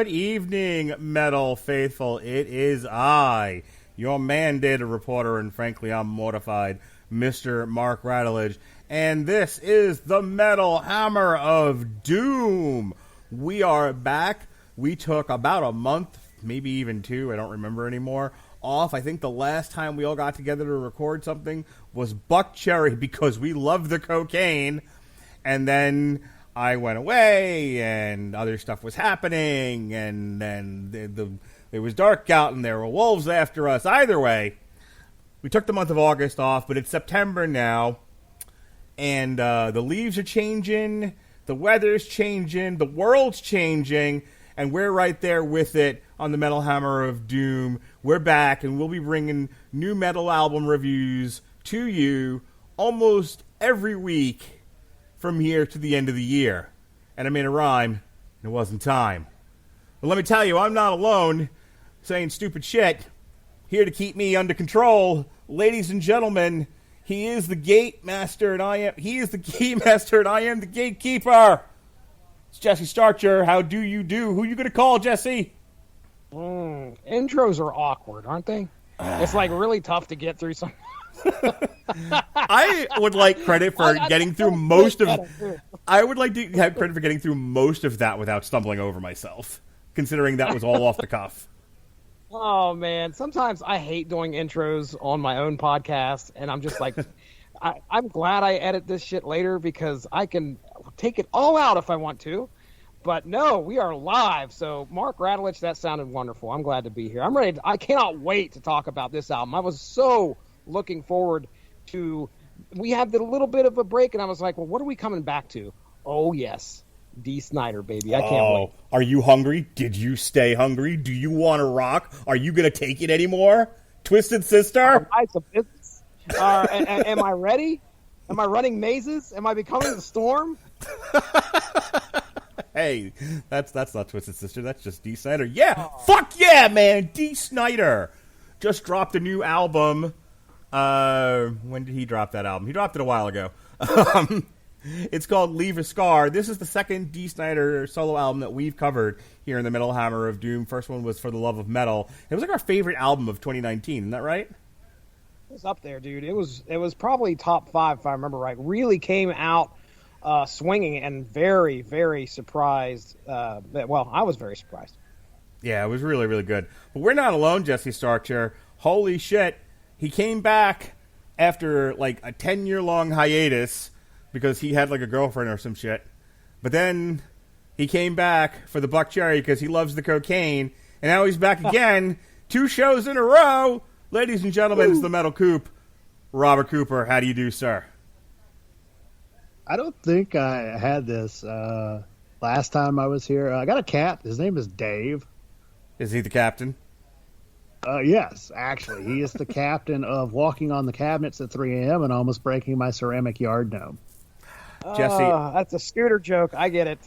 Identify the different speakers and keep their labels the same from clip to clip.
Speaker 1: Good evening, Metal Faithful. It is I, your mandated reporter, and frankly, I'm mortified, Mr. Mark Radulich. And this is the Metal Hammer of Doom. We are back. We took about a month, maybe even two, I don't remember anymore, off. I think the last time we all got together to record something was Buck Cherry because we love the cocaine. And then I went away, and other stuff was happening, and then it was dark out, and there were wolves after us. Either way, we took the month of August off, but it's September now, and the leaves are changing, the weather's changing, the world's changing, and we're right there with it on the Metal Hammer of Doom. We're back, and we'll be bringing new metal album reviews to you almost every week from here to the end of the year. And I made a rhyme, and it wasn't time. But let me tell you, I'm not alone saying stupid shit. Here to keep me under control, ladies and gentlemen, he is the gate master, and I am the gatekeeper. It's Jesse Starcher. How do you do? Who you gonna call, Jesse?
Speaker 2: Intros are awkward, aren't they? It's like really tough to get through some.
Speaker 1: I would like credit for getting through most of. I would like to have credit for getting through most of that without stumbling over myself, considering that was all off the cuff.
Speaker 2: Oh man, sometimes I hate doing intros on my own podcast, and I'm just like, I'm glad I edit this shit later because I can take it all out if I want to. But no, we are live. So Mark Radulich, that sounded wonderful. I'm glad to be here. I'm ready. I cannot wait to talk about this album. I was so looking forward to. We had a little bit of a break, and I was like, well, what are we coming back to? Oh yes, Dee Snider, baby. I can't wait.
Speaker 1: Are you hungry? Did you stay hungry? Do you want to rock? Are you gonna take it anymore, Twisted Sister?
Speaker 2: Am I ready? Am I running mazes? Am I becoming the storm?
Speaker 1: Hey, that's not Twisted Sister. That's just Dee Snider. Yeah, fuck yeah, man. Dee Snider just dropped a new album. When did he drop that album? He dropped it a while ago. It's called Leave a Scar. This is the second Dee Snider solo album that we've covered here in the Metal Hammer of Doom. First one was For the Love of Metal. It was like our favorite album of 2019. Isn't that right?
Speaker 2: It was up there, dude. It was probably top 5 if I remember right. Really came out swinging and very, very surprised. Well, I was very surprised.
Speaker 1: Yeah, it was really, really good. But we're not alone, Jesse Starcher. Holy shit. He came back after like a 10-year-long hiatus because he had like a girlfriend or some shit. But then he came back for the Buck Cherry because he loves the cocaine. And now he's back again. 2 shows in a row. Ladies and gentlemen, it's the Metal Coop. Robert Cooper, how do you do, sir?
Speaker 3: I don't think I had this last time I was here. I got a cat. His name is Dave.
Speaker 1: Is he the captain?
Speaker 3: Yes, actually. He is the captain of walking on the cabinets at 3 a.m. and almost breaking my ceramic yard gnome.
Speaker 1: Jesse,
Speaker 2: that's a scooter joke. I get it.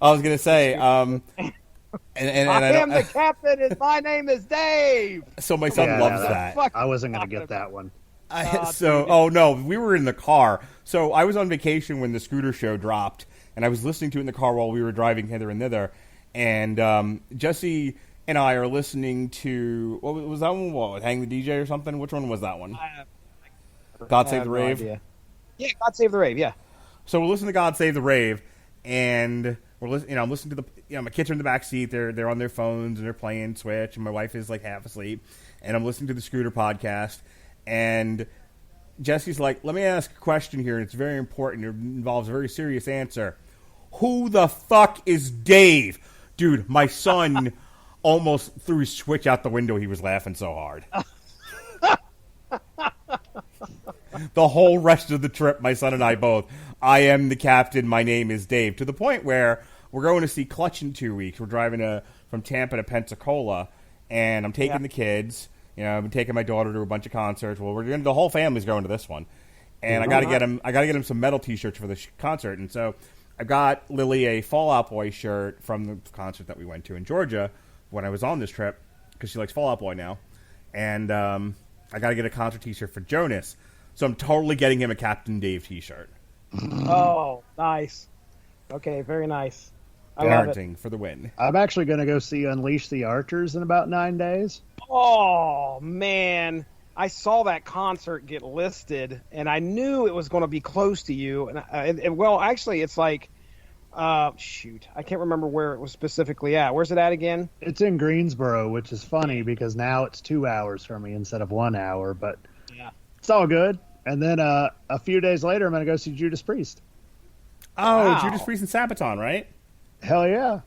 Speaker 1: I was going to say, and
Speaker 2: I am the captain, and my name is Dave.
Speaker 1: So my son loves that.
Speaker 3: I wasn't going to get that one.
Speaker 1: No, we were in the car. So I was on vacation when the scooter show dropped, and I was listening to it in the car while we were driving hither and thither. And Jesse and I are listening to, what was that one? What, Hang the DJ or something? Which one was that one? God Save the Rave?
Speaker 2: No, yeah, God Save the Rave, yeah.
Speaker 1: So we're listening to God Save the Rave, and we're listening. I'm listening to my kids are in the back seat. They're on their phones and they're playing Switch, and my wife is like half asleep, and I'm listening to the Scooter podcast, and Jesse's like, "Let me ask a question here, and it's very important. It involves a very serious answer. Who the fuck is Dave, dude?" My son almost threw his Switch out the window. He was laughing so hard. The whole rest of the trip, my son and I both. I am the captain. My name is Dave. To the point where we're going to see Clutch in 2 weeks. We're driving from Tampa to Pensacola, and I'm taking the kids. You know, I'm taking my daughter to a bunch of concerts. Well, the whole family's going to this one, and I got to get him. I got to get him some metal T-shirts for the concert. And so I got Lily a Fall Out Boy shirt from the concert that we went to in Georgia when I was on this trip because she likes Fall Out Boy now, and I got to get a concert T-shirt for Jonas. So I'm totally getting him a Captain Dave T-shirt.
Speaker 2: Oh, nice. Okay, very nice. I love it.
Speaker 1: Parenting for the win.
Speaker 3: I'm actually going to go see Unleash the Archers in about 9 days.
Speaker 2: Oh man, I saw that concert get listed, and I knew it was going to be close to you. And well, actually, it's like, shoot, I can't remember where it was specifically at. Where's it at again?
Speaker 3: It's in Greensboro, which is funny because now it's 2 hours from me instead of 1 hour, but
Speaker 2: Yeah.
Speaker 3: it's all good. And then a few days later, I'm going to go see Judas Priest.
Speaker 1: Oh,
Speaker 2: Wow.
Speaker 1: Judas Priest and Sabaton, right?
Speaker 3: Hell yeah.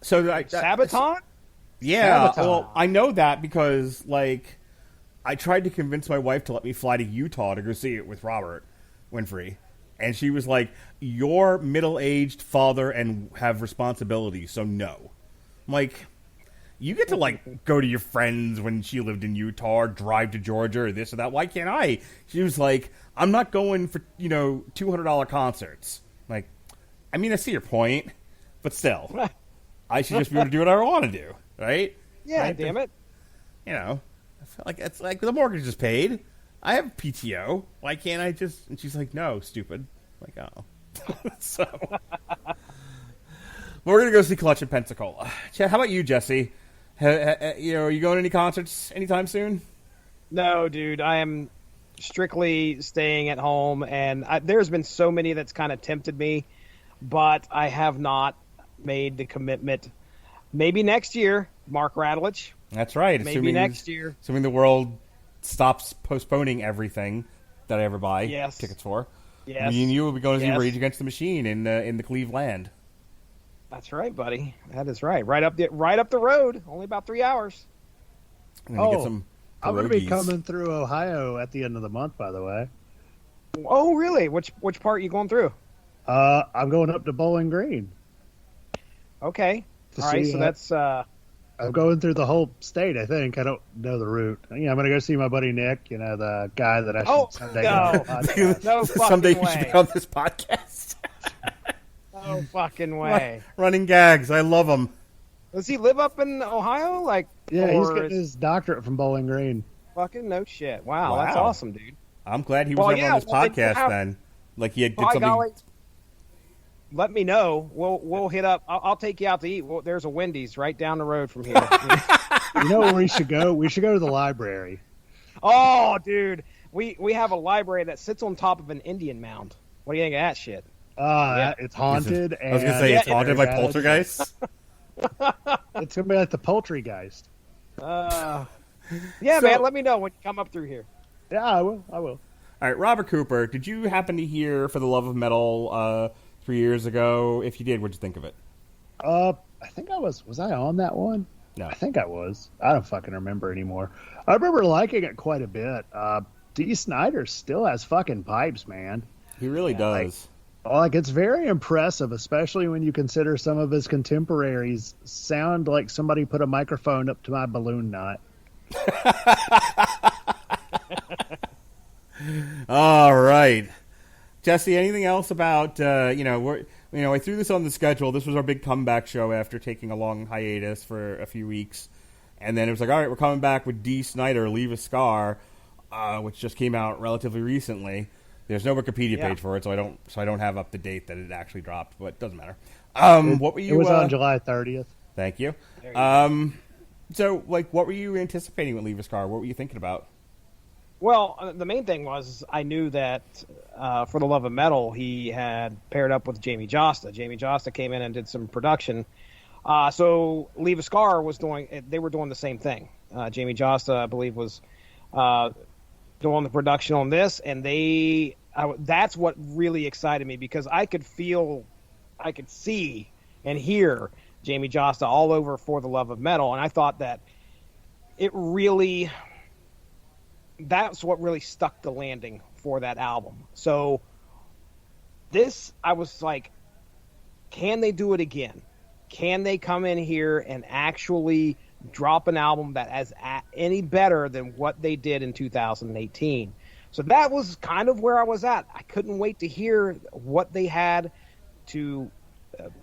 Speaker 1: So
Speaker 2: Sabaton?
Speaker 1: Yeah,
Speaker 3: Sabaton.
Speaker 1: well, I know that because, like, I tried to convince my wife to let me fly to Utah to go see it with Robert Winfrey. And she was like, you're middle-aged father and have responsibilities, so no. I'm like, you get to, like, go to your friends when she lived in Utah or drive to Georgia or this or that. Why can't I? She was like, I'm not going for, $200 concerts. Like, I mean, I see your point, but still. I should just be able to do what I want to do, right?
Speaker 2: Yeah,
Speaker 1: right?
Speaker 2: damn it.
Speaker 1: I feel like it's like the mortgage is paid. I have PTO. Why can't I just? And she's like, "No, stupid." I'm like, oh. So we're gonna go see Clutch in Pensacola. How about you, Jesse? Are you going to any concerts anytime soon?
Speaker 2: No, dude, I am strictly staying at home, and there's been so many that's kind of tempted me, but I have not made the commitment. Maybe next year, Mark Radulich.
Speaker 1: That's right.
Speaker 2: Maybe next year.
Speaker 1: Assuming the world stops postponing everything that I ever buy tickets for.
Speaker 2: Yes.
Speaker 1: Me and you will be going to see
Speaker 2: Yes.
Speaker 1: Rage Against the Machine in the Cleveland.
Speaker 2: That's right, buddy. That is right. Right up the road. Only about 3 hours.
Speaker 1: I'm gonna get some
Speaker 3: I'm going to be
Speaker 1: pierogies.
Speaker 3: coming through Ohio at the end of the month, by the way.
Speaker 2: Oh, really? Which part are you going through?
Speaker 3: I'm going up to Bowling Green.
Speaker 2: Okay.
Speaker 3: To
Speaker 2: All right.
Speaker 3: see,
Speaker 2: So that's
Speaker 3: I'm going through the whole state, I think. I don't know the route. I'm going to go see my buddy Nick, the guy that I should someday get on the podcast.
Speaker 2: no fucking
Speaker 1: Someday you should
Speaker 2: way.
Speaker 1: be on this podcast.
Speaker 2: No fucking way.
Speaker 1: Running gags. I love them.
Speaker 2: Does he live up in Ohio?
Speaker 3: Yeah, he's
Speaker 2: or
Speaker 3: getting his doctorate from Bowling Green.
Speaker 2: fucking no shit. Wow, that's
Speaker 1: Wow.
Speaker 2: awesome, dude.
Speaker 1: I'm glad he was
Speaker 2: Well,
Speaker 1: ever
Speaker 2: yeah,
Speaker 1: on this
Speaker 2: well, then
Speaker 1: podcast
Speaker 2: how-
Speaker 1: then. Like he did
Speaker 2: By
Speaker 1: something.
Speaker 2: golly, let me know. We'll hit up. I'll take you out to eat. Well, there's a Wendy's right down the road from here.
Speaker 3: You know where we should go? We should go to the library.
Speaker 2: Oh, dude, we have a library that sits on top of an Indian mound. What do you think of that shit?
Speaker 3: It's haunted.
Speaker 1: I was going to say, it's haunted by poltergeists.
Speaker 3: It's going to be like the Poultrygeist.
Speaker 2: Yeah,
Speaker 1: So-
Speaker 2: man. Let me know when you come up through here.
Speaker 3: Yeah, I will.
Speaker 1: All right, Robert Cooper, did you happen to hear For the Love of Metal 3 years ago? If you did, what'd you think of it?
Speaker 3: I think I was I on that one?
Speaker 1: No.
Speaker 3: I think I was. I don't fucking remember anymore. I remember liking it quite a bit. Dee Snider still has fucking pipes, man.
Speaker 1: He really does.
Speaker 3: It's very impressive, especially when you consider some of his contemporaries sound like somebody put a microphone up to my balloon knot.
Speaker 1: All right. Jesse, anything else about, I threw this on the schedule. This was our big comeback show after taking a long hiatus for a few weeks. And then it was like, all right, we're coming back with Dee Snider, Leave a Scar, which just came out relatively recently. There's no Wikipedia page for it, so I don't have up to date that it actually dropped, but it doesn't matter. What were you?
Speaker 3: It was on July 30th.
Speaker 1: Thank you.
Speaker 2: There you go.
Speaker 1: So, what were you anticipating with Leave a Scar? What were you thinking about?
Speaker 2: Well, the main thing was I knew that For the Love of Metal, he had paired up with Jamie Josta. Jamie Josta came in and did some production. So Leave a Scar they were doing the same thing. Jamie Josta, I believe, was doing the production on this, and that's what really excited me because I could see and hear Jamie Josta all over For the Love of Metal, and I thought that that's what really stuck the landing for that album. So I was like, can they do it again? Can they come in here and actually drop an album that is any better than what they did in 2018? So that was kind of where I was at. I couldn't wait to hear what they had to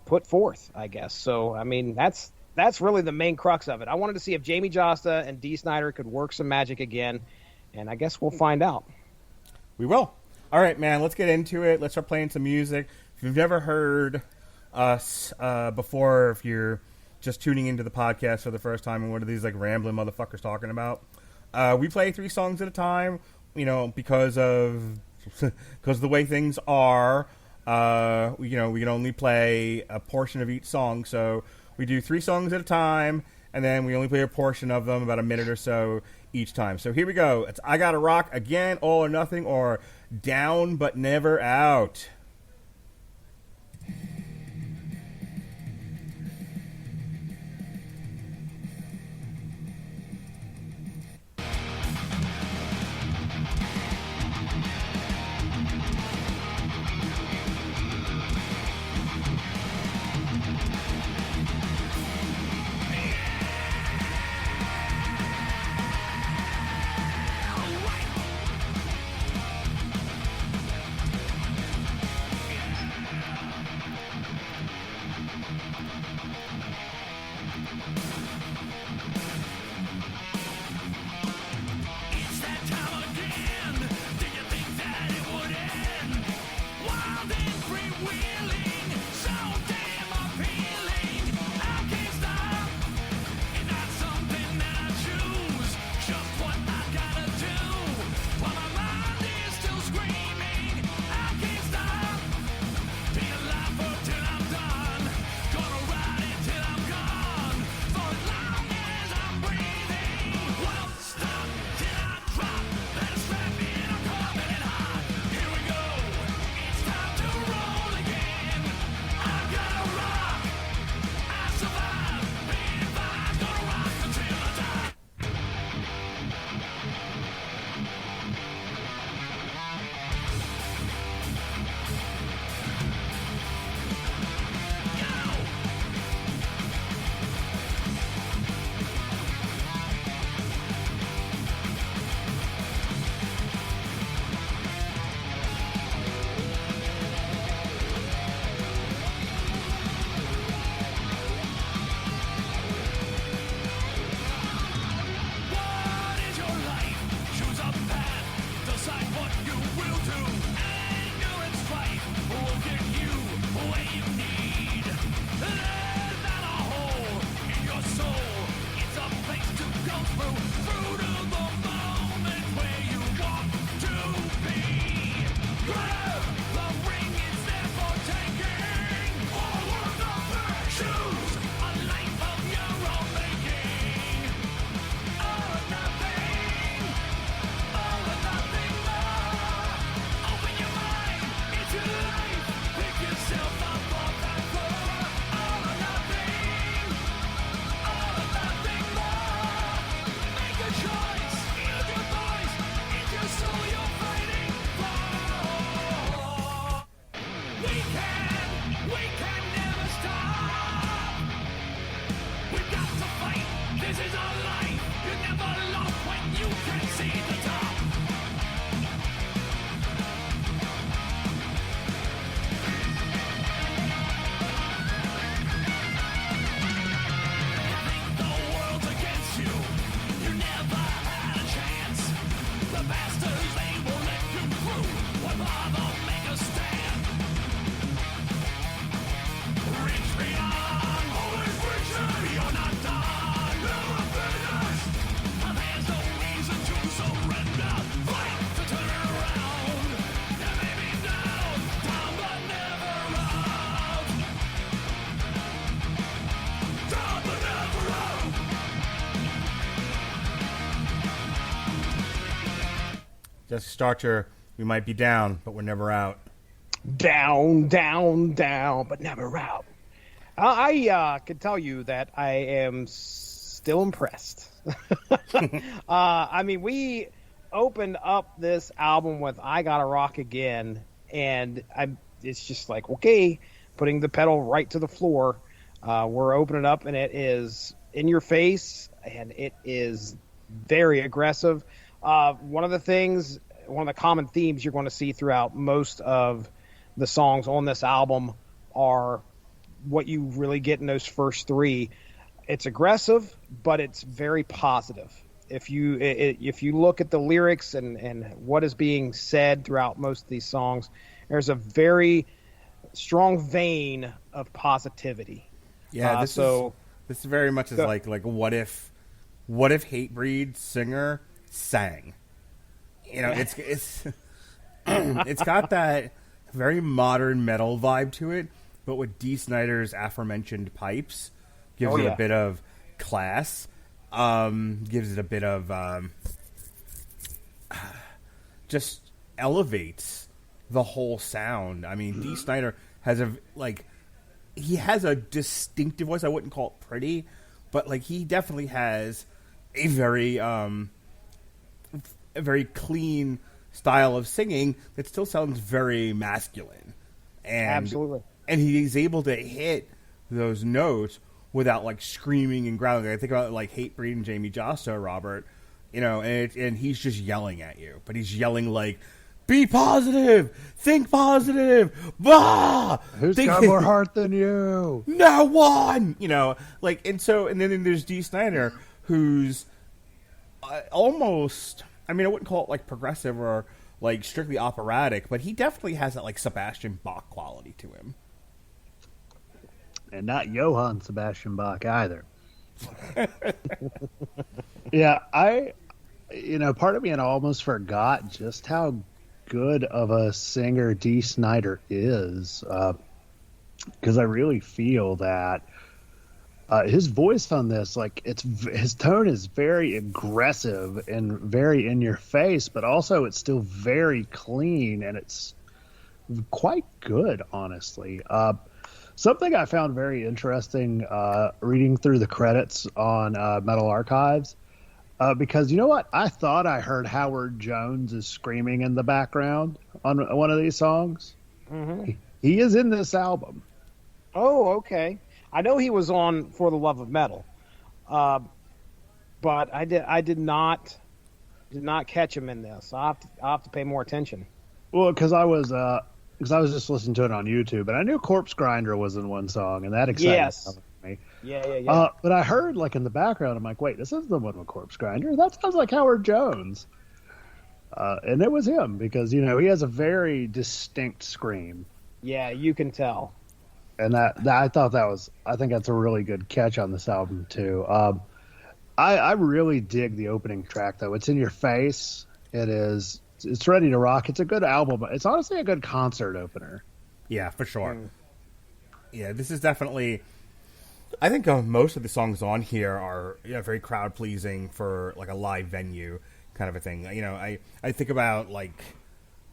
Speaker 2: put forth, I guess. So, I mean, that's really the main crux of it. I wanted to see if Jamie Josta and Dee Snider could work some magic again, and I guess we'll find out.
Speaker 1: We will. All right, man, let's get into it. Let's start playing some music. If you've never heard us before, if you're just tuning into the podcast for the first time and what are these like rambling motherfuckers talking about, we play 3 songs at a time, because of the way things are. We can only play a portion of each song, so we do 3 songs at a time, and then we only play a portion of them, about a minute or so each time. So here we go. It's I Gotta Rock again, All or Nothing, or Down But Never Out. Just Starcher, we might be down, but we're never out.
Speaker 2: Down, down, down, but never out. I can tell you that I am still impressed. I mean, we opened up this album with I Gotta Rock Again, and it's just like, okay, putting the pedal right to the floor. We're opening up, and it is in your face, and it is very aggressive. One of the common themes you're going to see throughout most of the songs on this album are what you really get in those first 3. It's aggressive, but it's very positive. If you look at the lyrics and what is being said throughout most of these songs, there's a very strong vein of positivity.
Speaker 1: Yeah, this is very much as like what if Hatebreed's singer sang? You know, it's it's got that very modern metal vibe to it, but with Dee Snider's aforementioned pipes, gives it a bit of class, gives it a bit of just elevates the whole sound. I mean, Dee Snider has he has a distinctive voice. I wouldn't call it pretty, but like he definitely has a very clean style of singing that still sounds very masculine. And
Speaker 2: absolutely.
Speaker 1: And he's able to hit those notes without like screaming and growling. I think about like Hatebreed and Jamie Josto, Robert, you know, and he's just yelling at you, but he's yelling like, be positive, think positive, bah!
Speaker 3: Who's got more heart than you?
Speaker 1: No one! You know, like, and then there's Dee Snider, who's almost, I mean, I wouldn't call it like progressive or like strictly operatic, but he definitely has that like Sebastian Bach quality to him.
Speaker 3: And not Johann Sebastian Bach either. Yeah, part of me, and I almost forgot just how good of a singer Dee Snider is, because I really feel that his voice on this, like, his tone is very aggressive and very in your face, but also it's still very clean, and it's quite good, honestly. Something I found very interesting reading through the credits on Metal Archives, because you know what? I thought I heard Howard Jones is screaming in the background on one of these songs.
Speaker 2: Mm-hmm.
Speaker 3: He is in this album.
Speaker 2: Oh, okay. I know he was on For the Love of Metal, but I did not catch him in this. I'll have to pay more attention.
Speaker 3: Well, because I was just listening to it on YouTube, and I knew Corpse Grinder was in one song, and that excited me.
Speaker 2: Yeah.
Speaker 3: But I heard, like, in the background, I'm like, wait, this is the one with Corpse Grinder. That sounds like Howard Jones. And it was him, because, you know, he has a very distinct scream.
Speaker 2: Yeah, you can tell.
Speaker 3: And I think that's a really good catch on this album, too. I really dig the opening track, though. It's in your face. It's ready to rock. It's a good album. It's honestly a good concert opener.
Speaker 1: Yeah, for sure. Yeah, this is definitely... I think most of the songs on here are very crowd pleasing for like a live venue kind of a thing. You know, I think about like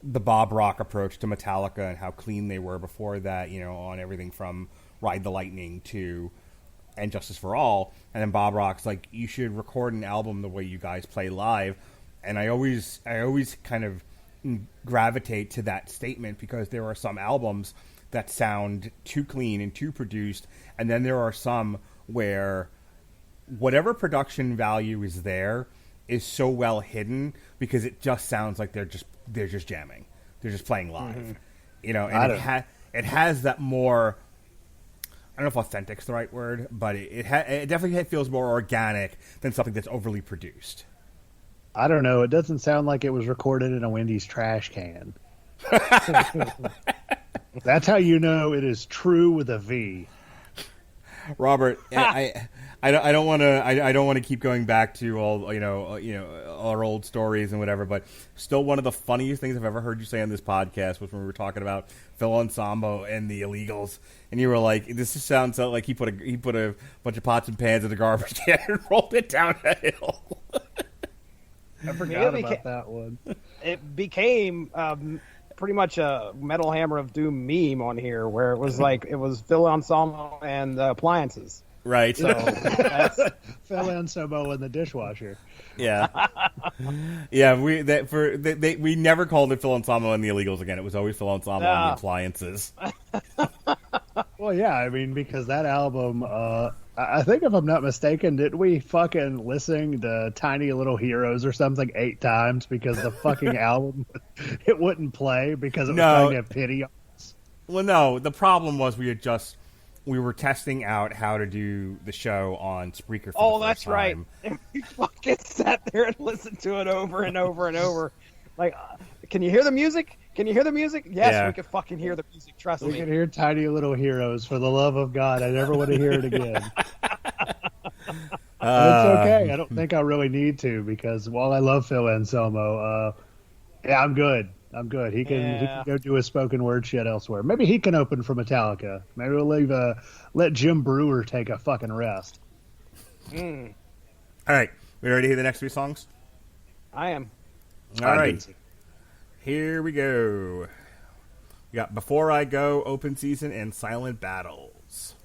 Speaker 1: the Bob Rock approach to Metallica and how clean they were before that. You know, on everything from Ride the Lightning to And Justice for All, and then Bob Rock's like, you should record an album the way you guys play live. And I always kind of gravitate to that statement because there are some albums that sound too clean and too produced, and then there are some where whatever production value is there is so well hidden because it just sounds like they're just jamming, they're just playing live, you know. And it has that more, I don't know if authentic's the right word, but it definitely feels more organic than something that's overly produced.
Speaker 3: I don't know. It doesn't sound like it was recorded in a Wendy's trash can. That's how you know it is true with a V.
Speaker 1: Robert, I don't want to keep going back to all our old stories and whatever, but still one of the funniest things I've ever heard you say on this podcast was when we were talking about Phil Anselmo and the Illegals, and you were like, "This just sounds like he put a bunch of pots and pans in the garbage can and rolled it down a hill."
Speaker 3: I forgot about that one.
Speaker 2: It became pretty much a Metal Hammer of Doom meme on here, where it was like it was Phil Anselmo and the appliances.
Speaker 1: Right.
Speaker 2: So that's...
Speaker 3: Phil Anselmo in the dishwasher.
Speaker 1: Yeah. Yeah. We never called it Phil Anselmo and the Illegals again. It was always Phil Anselmo and the appliances.
Speaker 3: Well, yeah. I mean, because that album. I think, if I'm not mistaken, did we fucking listen to Tiny Little Heroes or something 8 times because the fucking album, it wouldn't play because it was trying to have pity on us?
Speaker 1: Well, no. The problem was we were testing out how to do the show on Spreaker for the first time.
Speaker 2: Right. And we fucking sat there and listened to it over and over and over. Like, Can you hear the music? Can you hear the music? Yes,
Speaker 1: Yeah.
Speaker 2: we can fucking hear the music. Trust
Speaker 3: We
Speaker 2: me.
Speaker 3: can hear Tiny Little Heroes. For the love of God, I never want to hear it again. But it's okay. I don't think I really need to, because while I love Phil Anselmo, yeah, I'm good. I'm good. He can go do his spoken word shit elsewhere. Maybe he can open for Metallica. Maybe we'll let Jim Brewer take a fucking rest.
Speaker 1: All right, we ready to hear the next 3 songs?
Speaker 2: I am.
Speaker 1: All right, here we go. We got Before I Go, Open Season, and Silent Battles.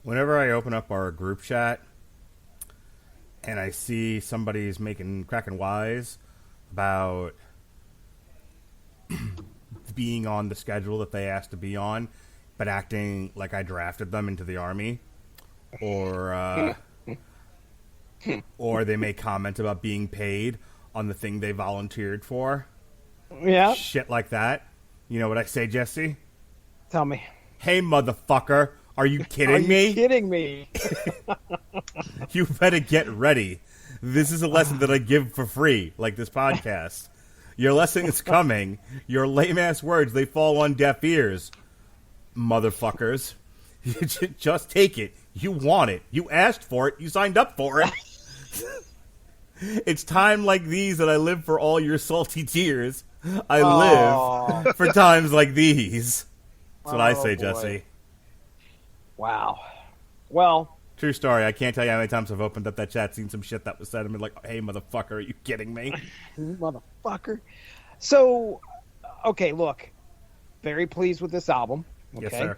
Speaker 1: Whenever I open up our group chat and I see somebody's cracking wise about being on the schedule that they asked to be on, but acting like I drafted them into the army, or they may comment about being paid on the thing they volunteered for.
Speaker 2: Yeah.
Speaker 1: Shit like that. You know what I say, Jesse?
Speaker 2: Tell me.
Speaker 1: Hey, motherfucker. Are you kidding me?
Speaker 2: Are you kidding me?
Speaker 1: You better get ready. This is a lesson that I give for free, like this podcast. Your lesson is coming. Your lame-ass words, they fall on deaf ears. Motherfuckers. Just take it. You want it. You asked for it. You signed up for it. It's time like these that I live for all your salty tears. I live for times like these. That's what I say,
Speaker 2: boy.
Speaker 1: Jesse.
Speaker 2: Wow. Well,
Speaker 1: True story. I can't tell you how many times I've opened up that chat, seen some shit that was said, and been like, "Hey, motherfucker, are you kidding me?"
Speaker 2: Motherfucker. So, okay, look, very pleased with this album. Okay?
Speaker 1: Yes, sir.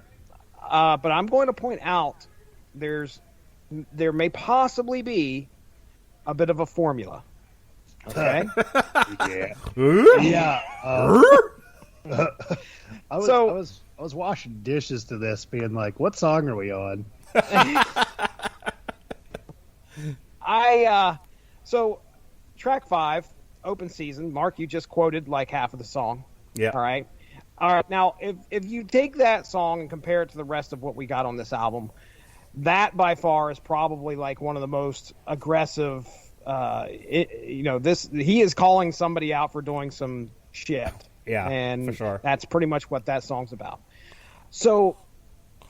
Speaker 2: But I'm going to point out there may possibly be a bit of a formula. Okay.
Speaker 3: Yeah.
Speaker 1: Yeah.
Speaker 3: I was washing dishes to this, being like, "What song are we on?"
Speaker 2: So track 5, Open Season. Mark, you just quoted like half of the song.
Speaker 1: Yeah.
Speaker 2: All right. Now, if you take that song and compare it to the rest of what we got on this album, that by far is probably like one of the most aggressive. He is calling somebody out for doing some shit.
Speaker 1: Yeah,
Speaker 2: and
Speaker 1: for sure.
Speaker 2: That's pretty much what that song's about. So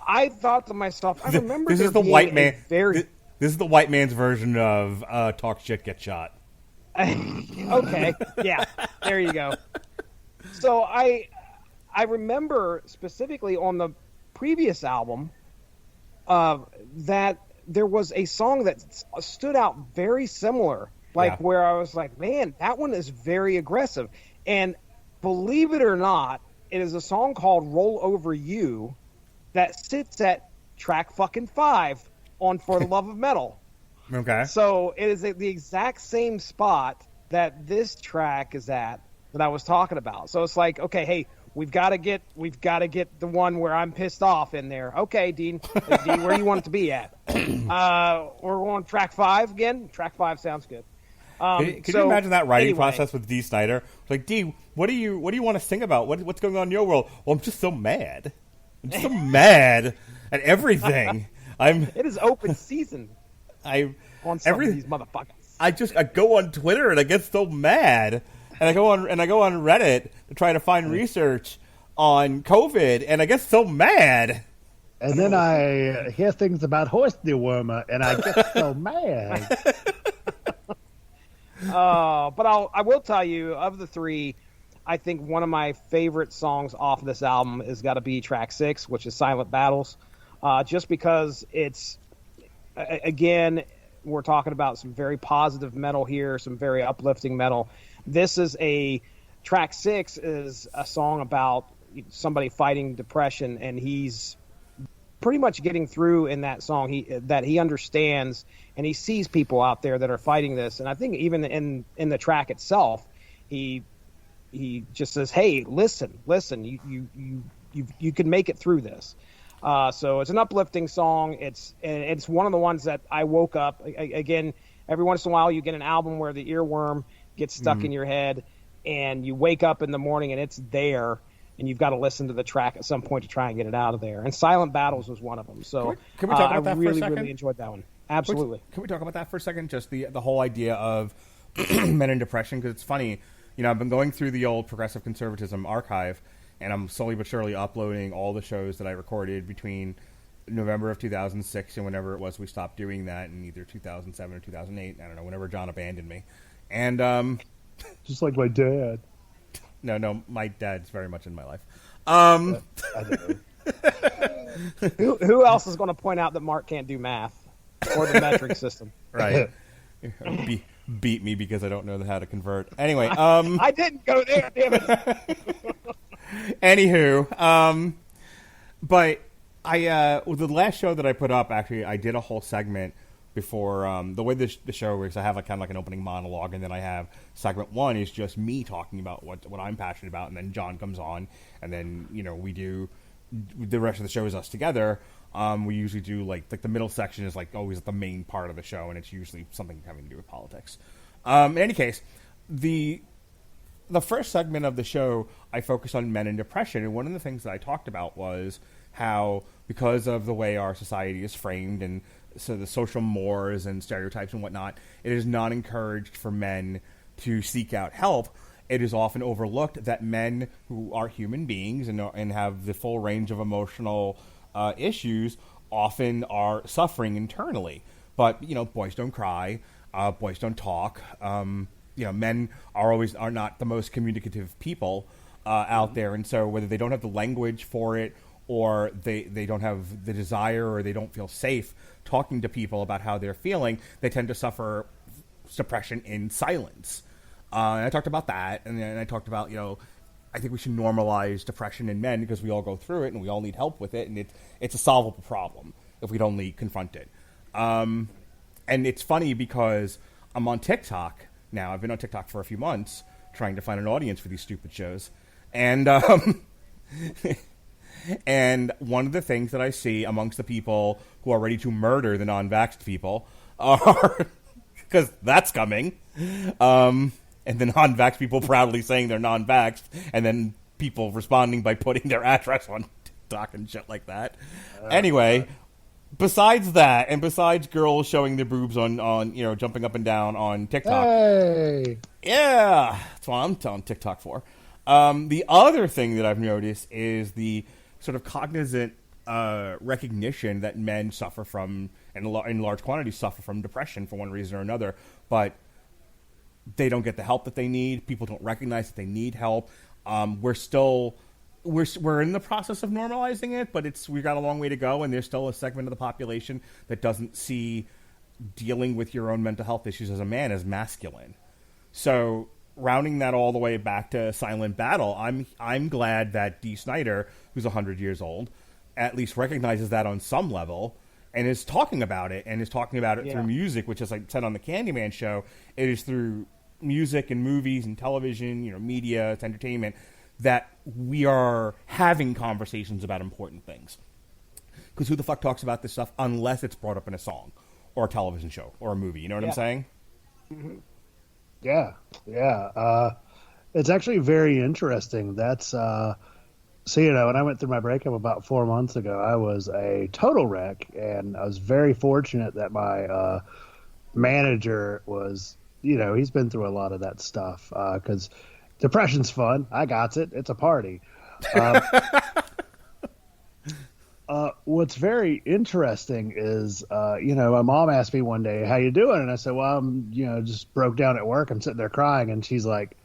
Speaker 2: I thought to myself, I remember
Speaker 1: this is the white man. This is the white man's version of talk shit, get shot.
Speaker 2: Okay, yeah, there you go. So I remember specifically on the previous album that there was a song that stood out very similar, where I was like, man, that one is very aggressive. And believe it or not, it is a song called Roll Over You that sits at track fucking 5 on For the Love of Metal.
Speaker 1: Okay.
Speaker 2: So it is the exact same spot that this track is at that I was talking about. So it's like, okay, hey, we've got to get the one where I'm pissed off in there. Okay, Dean, where do you want it to be at? We're on track 5 again. Track 5 sounds good.
Speaker 1: Can you imagine that writing process with Dee Snider? Like, Dee, what do you want to sing about? What's going on in your world? Well, I'm just so mad. I'm just so mad at everything.
Speaker 2: It is open season.
Speaker 1: On
Speaker 2: some of these motherfuckers.
Speaker 1: I go on Twitter and I get so mad, and I go on Reddit to try to find research on COVID, and I get so mad.
Speaker 3: And then I hear things about horse dewormer, and I get so mad.
Speaker 2: But I will tell you, of the 3, I think one of my favorite songs off of this album has got to be track 6, which is Silent Battles. Just because it's, again, we're talking about some very positive metal here, some very uplifting metal. Track 6 is a song about somebody fighting depression, and he's pretty much getting through in that song that he understands, and he sees people out there that are fighting this. And I think even in the track itself, he just says, hey, listen, you can make it through this. So it's an uplifting song. It's one of the ones that I woke up again. Every once in a while, you get an album where the earworm gets stuck in your head, and you wake up in the morning and it's there, and you've got to listen to the track at some point to try and get it out of there. And Silent Battles was one of them. So
Speaker 1: can we talk about that for a second?
Speaker 2: I really enjoyed that one. Absolutely.
Speaker 1: Can we talk about that for a second? Just the whole idea of men in depression, because it's funny. I've been going through the old Progressive Conservatism archive, and I'm slowly but surely uploading all the shows that I recorded between November of 2006 and whenever it was we stopped doing that in either 2007 or 2008. I don't know, whenever John abandoned me. And
Speaker 3: just like my dad.
Speaker 1: No, my dad's very much in my life.
Speaker 3: I don't
Speaker 2: know. Who else is going to point out that Mark can't do math or the metric system?
Speaker 1: Right. Beat me because I don't know how to convert. Anyway,
Speaker 2: I didn't go there, damn it.
Speaker 1: Anywho, but the last show that I put up, actually, I did a whole segment before the way the show works. I have kind of like an opening monologue, and then I have segment 1 is just me talking about what I'm passionate about, and then John comes on, and then we do the rest of the show is us together. We usually do like the middle section is like always the main part of the show, and it's usually something having to do with politics. In any case, the first segment of the show, I focused on men and depression, and one of the things that I talked about was how, because of the way our society is framed and so the social mores and stereotypes and whatnot, it is not encouraged for men to seek out help. It is often overlooked that men who are human beings and have the full range of emotional issues often are suffering internally. But, boys don't cry, boys don't talk. Men are not the most communicative people out there, and so whether they don't have the language for it or they don't have the desire, or they don't feel safe talking to people about how they're feeling, they tend to suffer depression in silence. And I talked about that, and then I talked about, I think we should normalize depression in men because we all go through it and we all need help with it, and it's a solvable problem if we'd only confront it. And it's funny because I'm on TikTok now. I've been on TikTok for a few months trying to find an audience for these stupid shows. And and one of the things that I see amongst the people who are ready to murder the non-vaxxed people are, because that's coming, and the non-vaxxed people proudly saying they're non-vaxxed, and then people responding by putting their address on TikTok and shit like that. Anyway, besides that, and besides girls showing their boobs on jumping up and down on TikTok.
Speaker 3: Hey!
Speaker 1: Yeah, that's what I'm telling TikTok for. The other thing that I've noticed is the sort of cognizant recognition that men suffer from, and in large quantities suffer from depression for one reason or another, but they don't get the help that they need. People don't recognize that they need help. We're in the process of normalizing it, but we've got a long way to go, and there's still a segment of the population that doesn't see dealing with your own mental health issues as a man as masculine. So, rounding that all the way back to Silent Battle, I'm glad that Dee Snider, who's 100 years old, at least recognizes that on some level and is talking about it, through music, which, as I said on the Candyman show, it is through music and movies and television, media, it's entertainment, that we are having conversations about important things. Because who the fuck talks about this stuff unless it's brought up in a song or a television show or a movie? You know what I'm saying?
Speaker 3: Mm-hmm. Yeah. It's actually very interesting. That's, when I went through my breakup about 4 months ago, I was a total wreck, and I was very fortunate that my manager was, he's been through a lot of that stuff, because depression's fun. I got it. It's a party. What's very interesting is, my mom asked me one day, "How you doing?" And I said, "Well, I'm, just broke down at work. I'm sitting there crying." And she's like,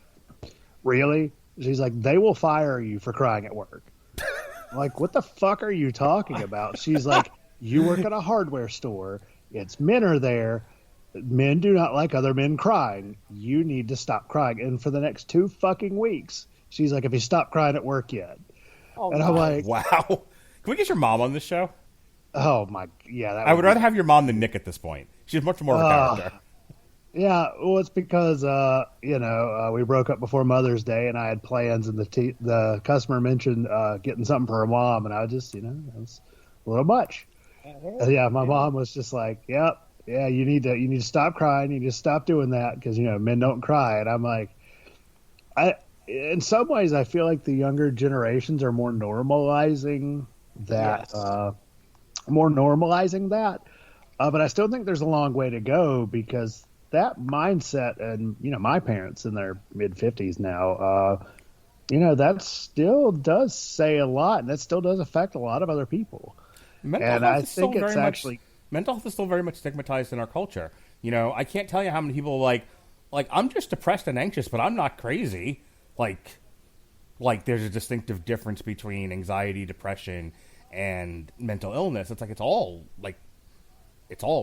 Speaker 3: "Really?" She's like, "They will fire you for crying at work." I'm like, what the fuck are you talking about? She's like, "You work at a hardware store. It's men are there. Men do not like other men crying. You need to stop crying." And for the next 2 fucking weeks, she's like, "Have you stopped crying at work yet?" And I'm like,
Speaker 1: wow. Can we get your mom on this show?
Speaker 3: Oh my, yeah.
Speaker 1: I would rather have your mom than Nick at this point. She's much more of a character.
Speaker 3: Yeah, well, it's because we broke up before Mother's Day, and I had plans, and the customer mentioned getting something for her mom, and I just, it was a little much. Yeah, my mom was just like, "Yep, yeah, you need to stop crying. You need to stop doing that because men don't cry." And I'm like, in some ways, I feel like the younger generations are more normalizing that.
Speaker 2: Yes.
Speaker 3: But I still think there's a long way to go, because that mindset, and my parents in their mid-50s now, that still does say a lot, and that still does affect a lot of other people.
Speaker 1: Mental health is still very much stigmatized in our culture. I can't tell you how many people like I'm just depressed and anxious, but I'm not crazy. Like there's a distinctive difference between anxiety, depression, and mental illness. It's like it's all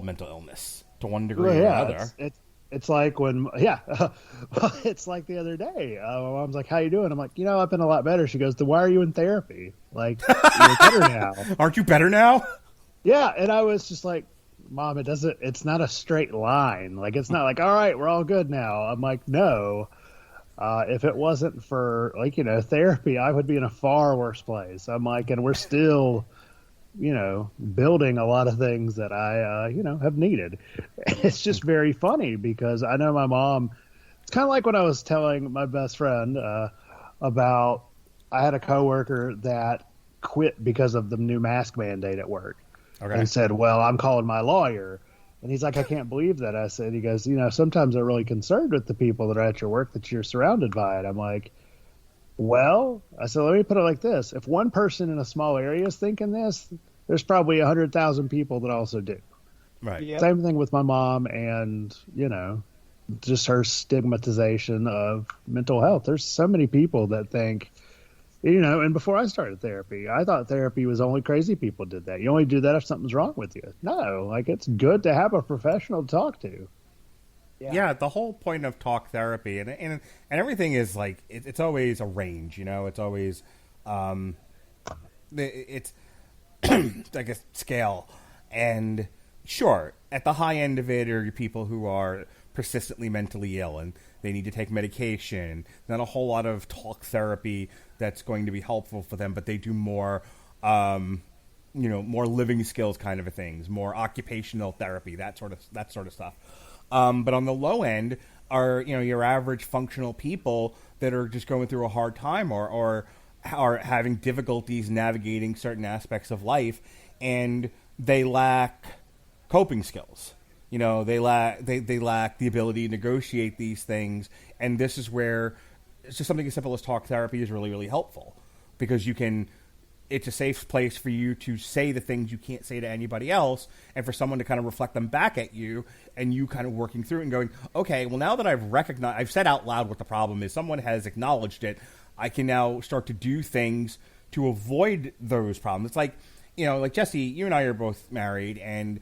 Speaker 1: mental illness to one degree or another.
Speaker 3: It's like when, it's like the other day. My mom's like, "How you doing?" I'm like, "I've been a lot better." She goes, "Then why are you in therapy? Like, you're better now."
Speaker 1: Aren't you better now?
Speaker 3: Yeah, and I was just like, "Mom, it's not a straight line. Like, it's not like, all right, we're all good now." I'm like, "No. If it wasn't for therapy, I would be in a far worse place." I'm like, and we're still, building a lot of things that I, have needed. It's just very funny because I know my mom. It's kind of like when I was telling my best friend about, I had a coworker that quit because of the new mask mandate at work. Okay. And said, "Well, I'm calling my lawyer." And he's like, "I can't believe that." I said, he goes, "Sometimes I'm really concerned with the people that are at your work that you're surrounded by." And I'm like, "Well," I said, "let me put it like this. If one person in a small area is thinking this, there's probably 100,000 people that also do."
Speaker 1: Right.
Speaker 2: Yep.
Speaker 3: Same thing with my mom and, just her stigmatization of mental health. There's so many people that think, And before I started therapy, I thought therapy was only crazy people did that. You only do that if something's wrong with you. No, like it's good to have a professional to talk to.
Speaker 1: Yeah, the whole point of talk therapy and everything is like it's always a range, It's always it's I guess scale, and sure, at the high end of it are your people who are persistently mentally ill and they need to take medication. Not a whole lot of talk therapy that's going to be helpful for them, but they do more more living skills kind of things, more occupational therapy, that sort of stuff. But on the low end are your average functional people that are just going through a hard time or are having difficulties navigating certain aspects of life, and they lack coping skills. They lack the ability to negotiate these things, and this is where it's just something as simple as talk therapy is really, really helpful, because it's a safe place for you to say the things you can't say to anybody else, and for someone to kind of reflect them back at you, and you kind of working through it and going, okay, well, now that I've said out loud what the problem is, someone has acknowledged it, I can now start to do things to avoid those problems. It's like, like Jesse, you and I are both married, and,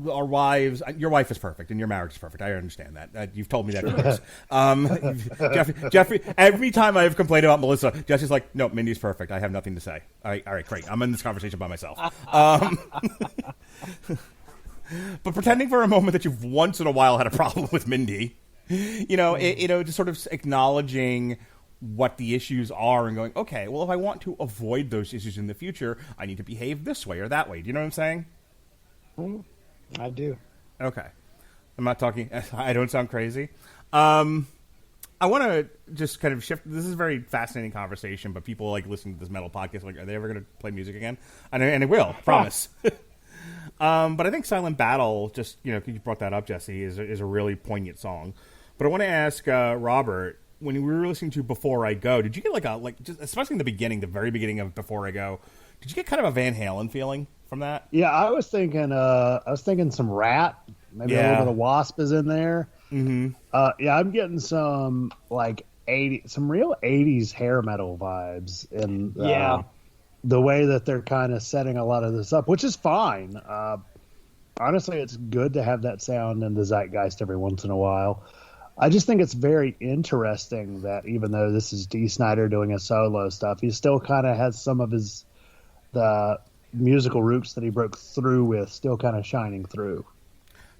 Speaker 1: our wives, your wife is perfect and your marriage is perfect. I understand that. You've told me that. Sure. Jeffrey, every time I've complained about Melissa, Jesse's like, no, Mindy's perfect. I have nothing to say. All right, great. I'm in this conversation by myself. But pretending for a moment that you've once in a while had a problem with Mindy, just sort of acknowledging what the issues are and going, okay, well, if I want to avoid those issues in the future, I need to behave this way or that way. Do you know what I'm saying?
Speaker 2: I do.
Speaker 1: Okay. I'm not talking... I don't sound crazy. I want to just kind of shift... This is a very fascinating conversation, but people like listening to this metal podcast, like, are they ever going to play music again? And they will, promise. But I think Silent Battle, just, you brought that up, Jesse, is a really poignant song. But I want to ask Robert, when we were listening to Before I Go, did you get just especially in the beginning, the very beginning of Before I Go, did you get kind of a Van Halen feeling from that?
Speaker 3: Yeah, I was thinking some Rat, maybe a little bit of Wasp is in there.
Speaker 1: Mm-hmm.
Speaker 3: I'm getting some some real 80s hair metal vibes in the way that they're kind of setting a lot of this up, which is fine. Honestly, it's good to have that sound in the zeitgeist every once in a while. I just think it's very interesting that even though this is Dee Snider doing his solo stuff, he still kind of has some of the musical roots that he broke through with still kind of shining through.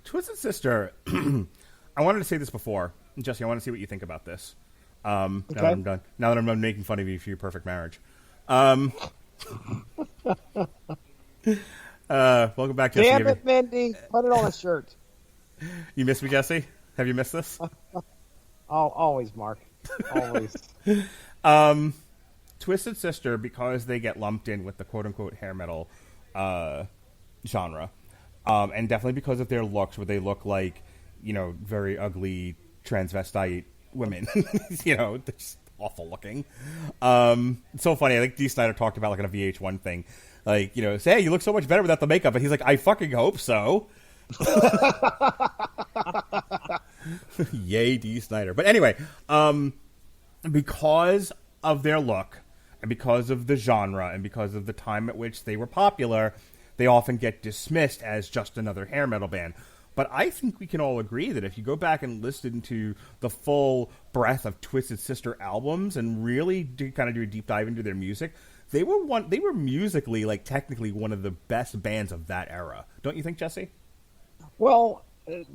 Speaker 1: Twisted Sister, I wanted to say this before. Jesse, I want to see what you think about this. Now that I'm done. Now that I'm done making fun of you for your perfect marriage. Welcome back, Jesse.
Speaker 2: Damn it, Mindy. Put it on a shirt.
Speaker 1: You miss me, Jesse? Have you missed this?
Speaker 2: Always, Mark. Always.
Speaker 1: Twisted Sister, because they get lumped in with the quote-unquote hair metal genre, and definitely because of their looks, where they look like, very ugly transvestite women. They're just awful looking. It's so funny. I think Dee Snider talked about, like, on a VH1 thing. Like, say, hey, you look so much better without the makeup. And he's like, I fucking hope so. Yay, Dee Snider. But anyway, because of their look, and because of the genre, and because of the time at which they were popular, they often get dismissed as just another hair metal band. But I think we can all agree that if you go back and listen to the full breadth of Twisted Sister albums and really do a deep dive into their music, they were musically, like, technically one of the best bands of that era. Don't you think, Jesse?
Speaker 2: Well,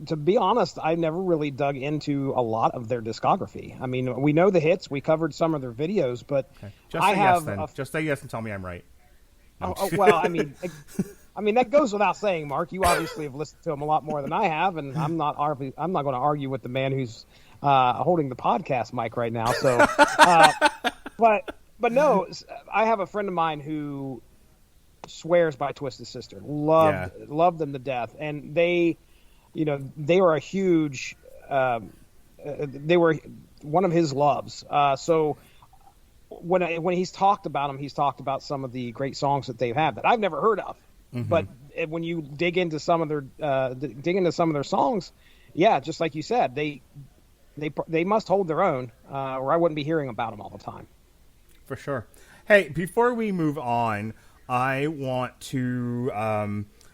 Speaker 2: to be honest, I never really dug into a lot of their discography. I mean, we know the hits. We covered some of their videos, but
Speaker 1: okay. Just say yes and tell me I'm right. No.
Speaker 2: Well, I mean, that goes without saying, Mark. You obviously have listened to them a lot more than I have, and I'm not going to argue with the man who's holding the podcast mic right now. So, but no, I have a friend of mine who swears by Twisted Sister, loved them to death, and they were a huge, they were one of his loves. So when he's talked about them, he's talked about some of the great songs that they've had that I've never heard of. Mm-hmm. But when you dig into some of their songs, yeah, just like you said, they must hold their own, or I wouldn't be hearing about them all the time.
Speaker 1: For sure. Hey, before we move on, I want to.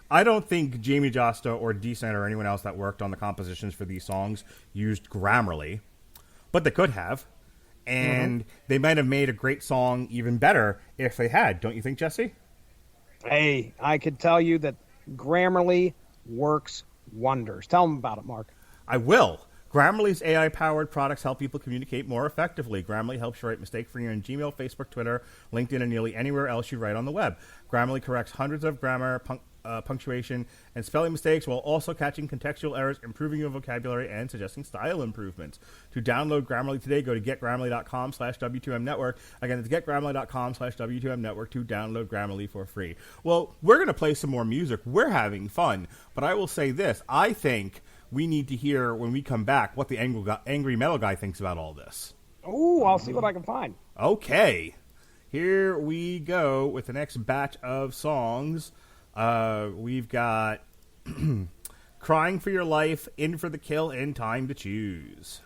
Speaker 1: I don't think Jamie Josta or Dee Snider or anyone else that worked on the compositions for these songs used Grammarly, but they could have. And they might have made a great song even better if they had. Don't you think, Jesse?
Speaker 2: Hey, I could tell you that Grammarly works wonders. Tell them about it, Mark.
Speaker 1: I will. Grammarly's AI-powered products help people communicate more effectively. Grammarly helps you write mistake-free on Gmail, Facebook, Twitter, LinkedIn, and nearly anywhere else you write on the web. Grammarly corrects hundreds of grammar, punctuation, and spelling mistakes while also catching contextual errors, improving your vocabulary, and suggesting style improvements. To download Grammarly today, go to getgrammarly.com/W2Mnetwork. Again, it's getgrammarly.com/W2Mnetwork to download Grammarly for free. Well, we're going to play some more music. We're having fun. But I will say this. I think we need to hear, when we come back, what the angry metal guy thinks about all this.
Speaker 2: Oh, I'll see what I can find.
Speaker 1: Okay. Here we go with the next batch of songs. We've got Crying for Your Life, In for the Kill, and Time to Choose.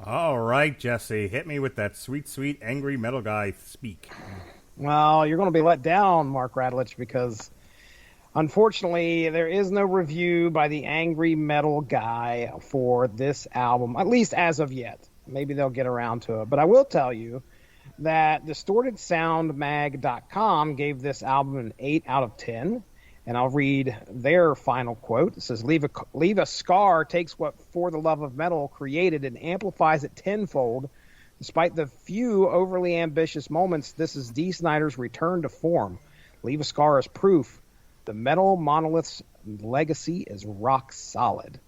Speaker 1: All right, Jesse, hit me with that sweet, sweet, angry metal guy speak.
Speaker 2: Well, you're going to be let down, Mark Radulich, because unfortunately there is no review by the angry metal guy for this album, at least as of yet. Maybe they'll get around to it. But I will tell you that DistortedSoundMag.com gave this album an 8 out of 10. And I'll read their final quote. It says, Leave a Scar takes what For the Love of Metal created and amplifies it tenfold. Despite the few overly ambitious moments, this is Dee Snider's return to form. leave a scar as proof. The metal monolith's legacy is rock solid.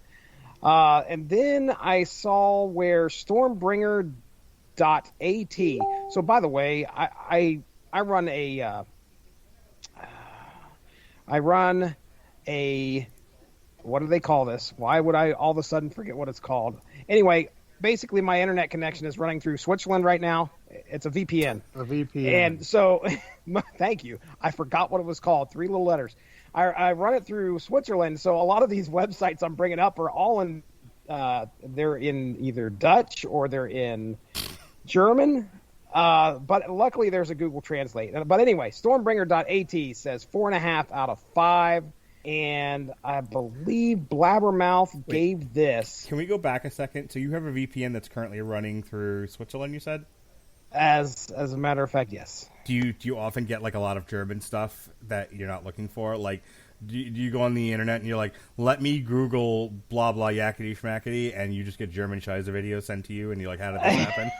Speaker 2: And then I saw where Stormbringer.at. So, by the way, I run a what do they call this? Why would I all of a sudden forget what it's called? Anyway, basically my internet connection is running through Switzerland right now. It's a VPN.
Speaker 3: A VPN.
Speaker 2: And so, thank you. I forgot what it was called. 3 little letters. I run it through Switzerland, so a lot of these websites I'm bringing up are all in, they're in either Dutch or they're in German, but luckily there's a Google Translate. But anyway, Stormbringer.at says 4.5 out of 5, and I believe Blabbermouth gave this.
Speaker 1: Can we go back a second? So you have a VPN that's currently running through Switzerland, you said?
Speaker 2: As a matter of fact, yes.
Speaker 1: Do you often get like a lot of German stuff that you're not looking for? Like, do you go on the internet and you're like, let me Google blah blah yakety schmackety, and you just get German Scheiße videos sent to you, and you're like, how did this happen?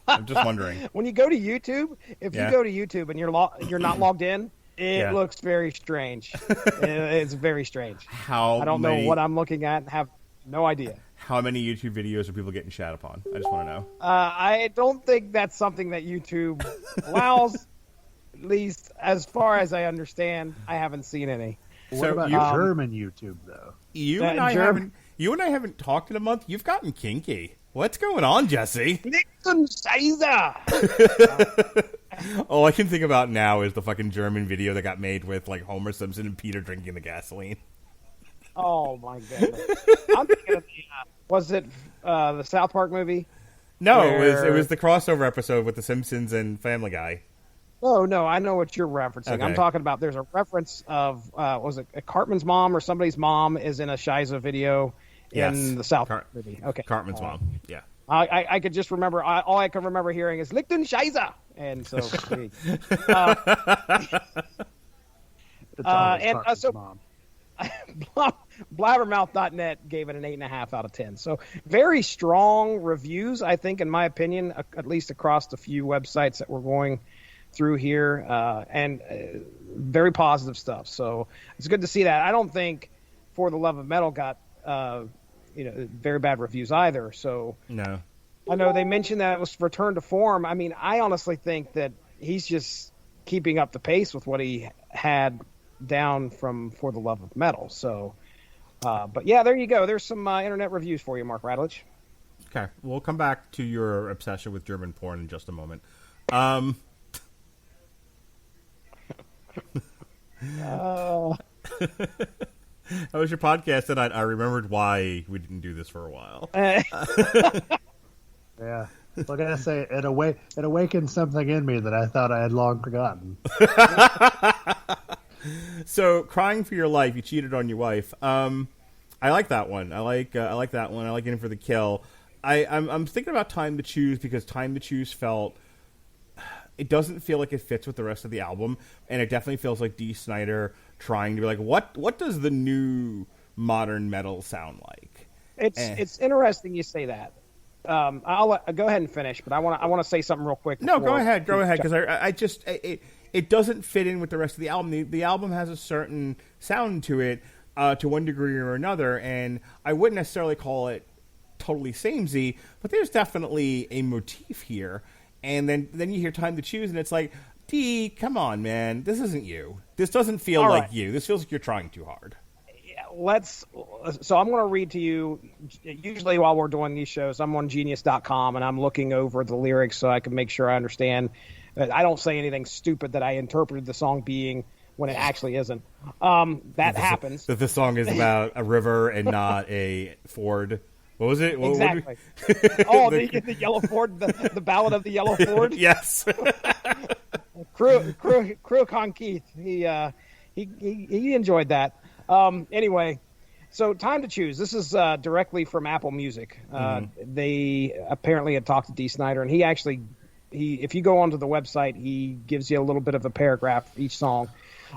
Speaker 1: I'm just wondering.
Speaker 2: When you go to YouTube, if you go to YouTube and you're not logged in, it looks very strange. It's very strange. I don't know what I'm looking at. Have no idea.
Speaker 1: How many YouTube videos are people getting shat upon? I just want to know.
Speaker 2: I don't think that's something that YouTube allows. At least as far as I understand, I haven't seen any.
Speaker 3: What about German YouTube though?
Speaker 1: You and I haven't talked in a month. You've gotten kinky. What's going on, Jesse? All I can think about now is the fucking German video that got made with like Homer Simpson and Peter drinking the gasoline.
Speaker 2: Oh my goodness! I'm thinking of was it the South Park movie?
Speaker 1: No, it was the crossover episode with the Simpsons and Family Guy.
Speaker 2: Oh no, I know what you're referencing.
Speaker 1: Okay.
Speaker 2: I'm talking about. There's a reference of was it Cartman's mom or somebody's mom is in a Scheiße video in the South Park movie. Okay,
Speaker 1: Cartman's mom. Yeah.
Speaker 2: I could just remember. All I can remember hearing is Lichten Scheiße, and so.
Speaker 3: Mom.
Speaker 2: Blabbermouth.net gave it an 8.5 out of 10. So very strong reviews, I think, in my opinion, at least across the few websites that we're going through here, and very positive stuff. So it's good to see that. I don't think For the Love of Metal got very bad reviews either. So
Speaker 1: no,
Speaker 2: I know they mentioned that it was return to form. I mean, I honestly think that he's just keeping up the pace with what he had down from For the Love of Metal. So, but yeah, there you go. There's some internet reviews for you, Mark Radulich.
Speaker 1: Okay, we'll come back to your obsession with German porn in just a moment. How was your podcast tonight? I remembered why we didn't do this for a while.
Speaker 3: Yeah. Like I say, it awakened something in me that I thought I had long forgotten.
Speaker 1: So, crying for your life, you cheated on your wife. I like that one. I like that one. I like In for the Kill. I'm thinking about Time to Choose because Time to Choose it doesn't feel like it fits with the rest of the album, and it definitely feels like Dee Snider trying to be like, what does the new modern metal sound like?
Speaker 2: It's interesting you say that. I'll go ahead and finish, but I want to say something real quick.
Speaker 1: No, go ahead, because it doesn't fit in with the rest of the album. The album has a certain sound to it, to one degree or another, and I wouldn't necessarily call it totally samey, but there's definitely a motif here. And then you hear Time to Choose, and it's like, Dee, come on, man, this isn't you. This doesn't feel like you. This feels like you're trying too hard. So I'm going to read to you, usually while we're doing these shows, I'm on genius.com and I'm looking over the lyrics so I can make sure I understand. I don't say anything stupid that I interpreted the song being when it actually isn't. That happens. That the song is about a river and not a Ford. What was it?
Speaker 2: Exactly. The Yellow Ford, the Ballad of the Yellow Ford?
Speaker 1: Yes.
Speaker 2: Cruachan Keith, he enjoyed that. Anyway, so Time to Choose. This is directly from Apple Music. They apparently had talked to Dee Snider, and he if you go onto the website, he gives you a little bit of a paragraph for each song.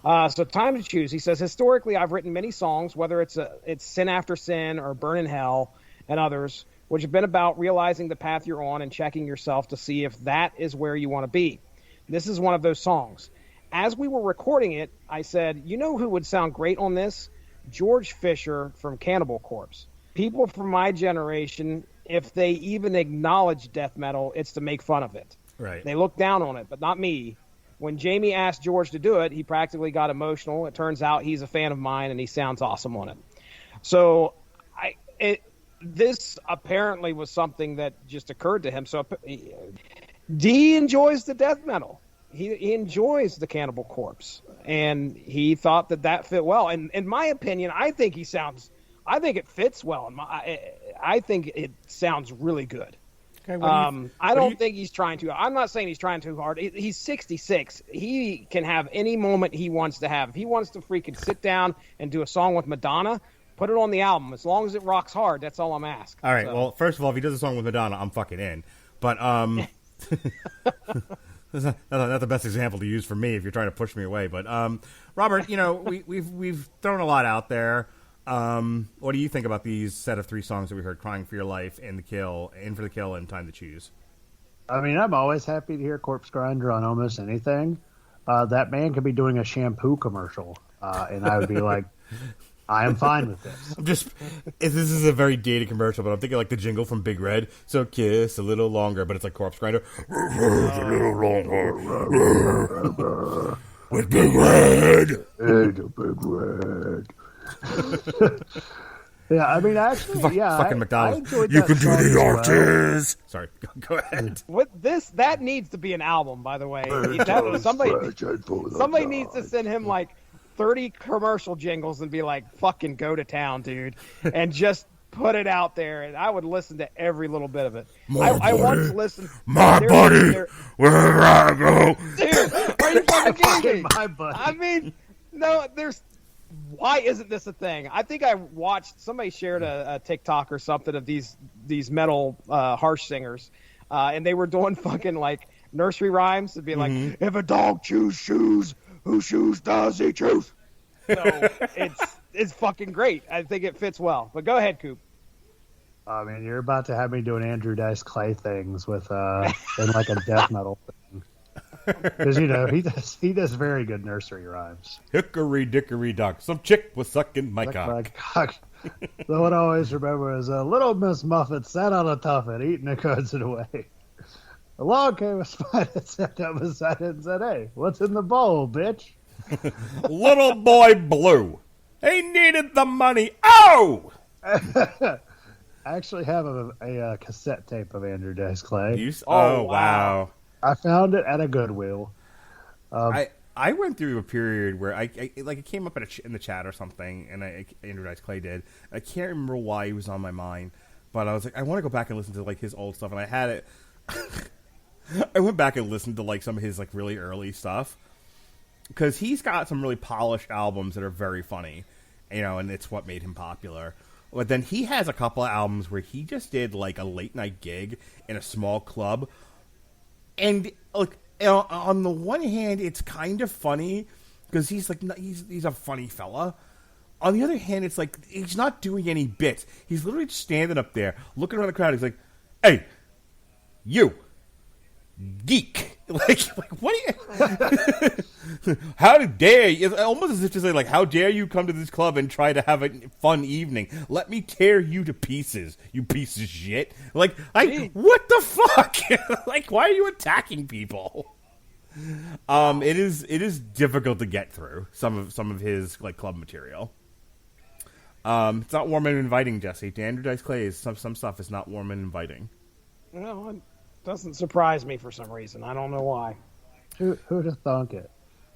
Speaker 2: So Time to Choose. He says, historically, I've written many songs, whether it's Sin After Sin or Burn in Hell and others, which have been about realizing the path you're on and checking yourself to see if that is where you want to be. This is one of those songs. as we were recording it, I said, you know who would sound great on this? George Fisher from Cannibal Corpse. People from my generation, if they even acknowledge death metal, it's to make fun of it.
Speaker 1: Right.
Speaker 2: They look down on it, but not me. When Jamie asked George to do it, he practically got emotional. It turns out he's a fan of mine, and he sounds awesome on it. So this apparently was something that just occurred to him. So Dee enjoys the death metal. He enjoys the Cannibal Corpse, and he thought that fit well. And in my opinion, I think it fits well. I think it sounds really good.
Speaker 1: Okay,
Speaker 2: I don't think he's trying to. I'm not saying he's trying too hard. He's 66. He can have any moment he wants to have. If he wants to freaking sit down and do a song with Madonna, put it on the album. As long as it rocks hard, that's all I'm asking.
Speaker 1: All right. So. Well, first of all, if he does a song with Madonna, I'm fucking in. But that's not the best example to use for me if you're trying to push me away. But Robert, we've thrown a lot out there. What do you think about these set of 3 songs that we heard? "Crying for Your Life," "In for the Kill," and "Time to Choose"?
Speaker 3: I mean, I'm always happy to hear Corpse Grinder on almost anything. That man could be doing a shampoo commercial, and I would be like, I am fine with this.
Speaker 1: This is a very dated commercial, but I'm thinking like the jingle from Big Red. So kiss a little longer, but it's like Corpse Grinder. A little longer. With Big Red.
Speaker 3: And a Big Red. Yeah, I mean, actually,
Speaker 1: fucking McDonald's.
Speaker 3: You
Speaker 1: can do the arches. Well. Sorry, go ahead.
Speaker 2: That needs to be an album, by the way. Somebody needs to send him like 30 commercial jingles and be like, "Fucking go to town, dude," and just put it out there. And I would listen to every little bit of it. I once listened.
Speaker 1: My buddy, wherever I go,
Speaker 2: dude. Why are you fucking kidding me?
Speaker 3: My buddy.
Speaker 2: I mean, no, why isn't this a thing? I think I watched, somebody shared a TikTok or something of these metal harsh singers, and they were doing fucking like nursery rhymes. It'd be like, "If a dog chews shoes, whose shoes does he choose?" So it's fucking great. I think it fits well. But go ahead, Coop.
Speaker 3: I mean, you're about to have me doing Andrew Dice Clay things with in like a death metal thing. Because he does very good nursery rhymes.
Speaker 1: Hickory dickory dock, some chick was sucking my cock.
Speaker 3: So what I always remember is little Miss Muffet sat on a tuffet eating the curds away. Along came a spider, sat down beside it and said, "Hey, what's in the bowl, bitch?"
Speaker 1: Little boy blue. He needed the money. Oh!
Speaker 3: I actually have a cassette tape of Andrew Dice Clay.
Speaker 1: Oh, wow.
Speaker 3: I found it at a Goodwill.
Speaker 1: I went through a period where it came up in the chat or something, and Andrew Dice Clay did. I can't remember why he was on my mind, but I was like, I want to go back and listen to like his old stuff, and I had it. I went back and listened to like some of his like really early stuff because he's got some really polished albums that are very funny, and it's what made him popular. But then he has a couple of albums where he just did like a late night gig in a small club. And look, on the one hand, it's kind of funny because he's a funny fella. On the other hand, it's like he's not doing any bits. He's literally just standing up there, looking around the crowd. He's like, "Hey, you geek!" Like what? How dare you? It's almost as if to say, like, "How dare you come to this club and try to have a fun evening? Let me tear you to pieces, you piece of shit!" Like, what the fuck? Like, why are you attacking people? It is difficult to get through some of his like club material. It's not warm and inviting, Jesse. To Andrew Dice Clay, some stuff is not warm and inviting.
Speaker 2: No, it doesn't surprise me for some reason. I don't know why.
Speaker 3: Who'd have thunk it?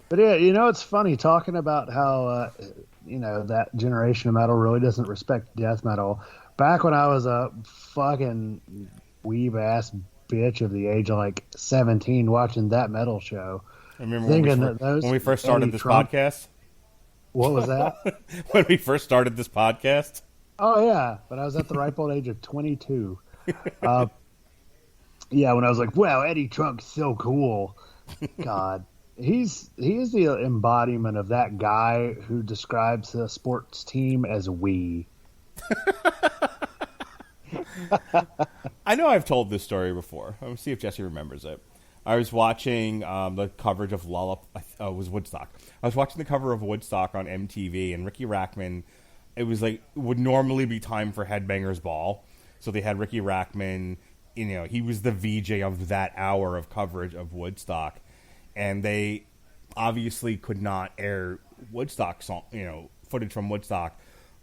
Speaker 3: But yeah, it's funny talking about how that generation of metal really doesn't respect death metal. Back when I was a fucking weeb ass bitch of the age of like 17 watching that metal show.
Speaker 1: I remember when we first started this podcast.
Speaker 3: What was that?
Speaker 1: When we first started this podcast?
Speaker 3: Oh, yeah. But I was at the ripe old age of 22. Yeah, when I was like, wow, Eddie Trunk's so cool. God. He is the embodiment of that guy who describes a sports team as we.
Speaker 1: I know I've told this story before. Let me see if Jesse remembers it. I was watching the coverage of Lollapalooza. was Woodstock. I was watching the cover of Woodstock on MTV, and Ricky Rackman. It was like would normally be time for Headbangers Ball, so they had Ricky Rackman. You know, he was the VJ of that hour of coverage of Woodstock, and they obviously could not air Woodstock song, footage from Woodstock.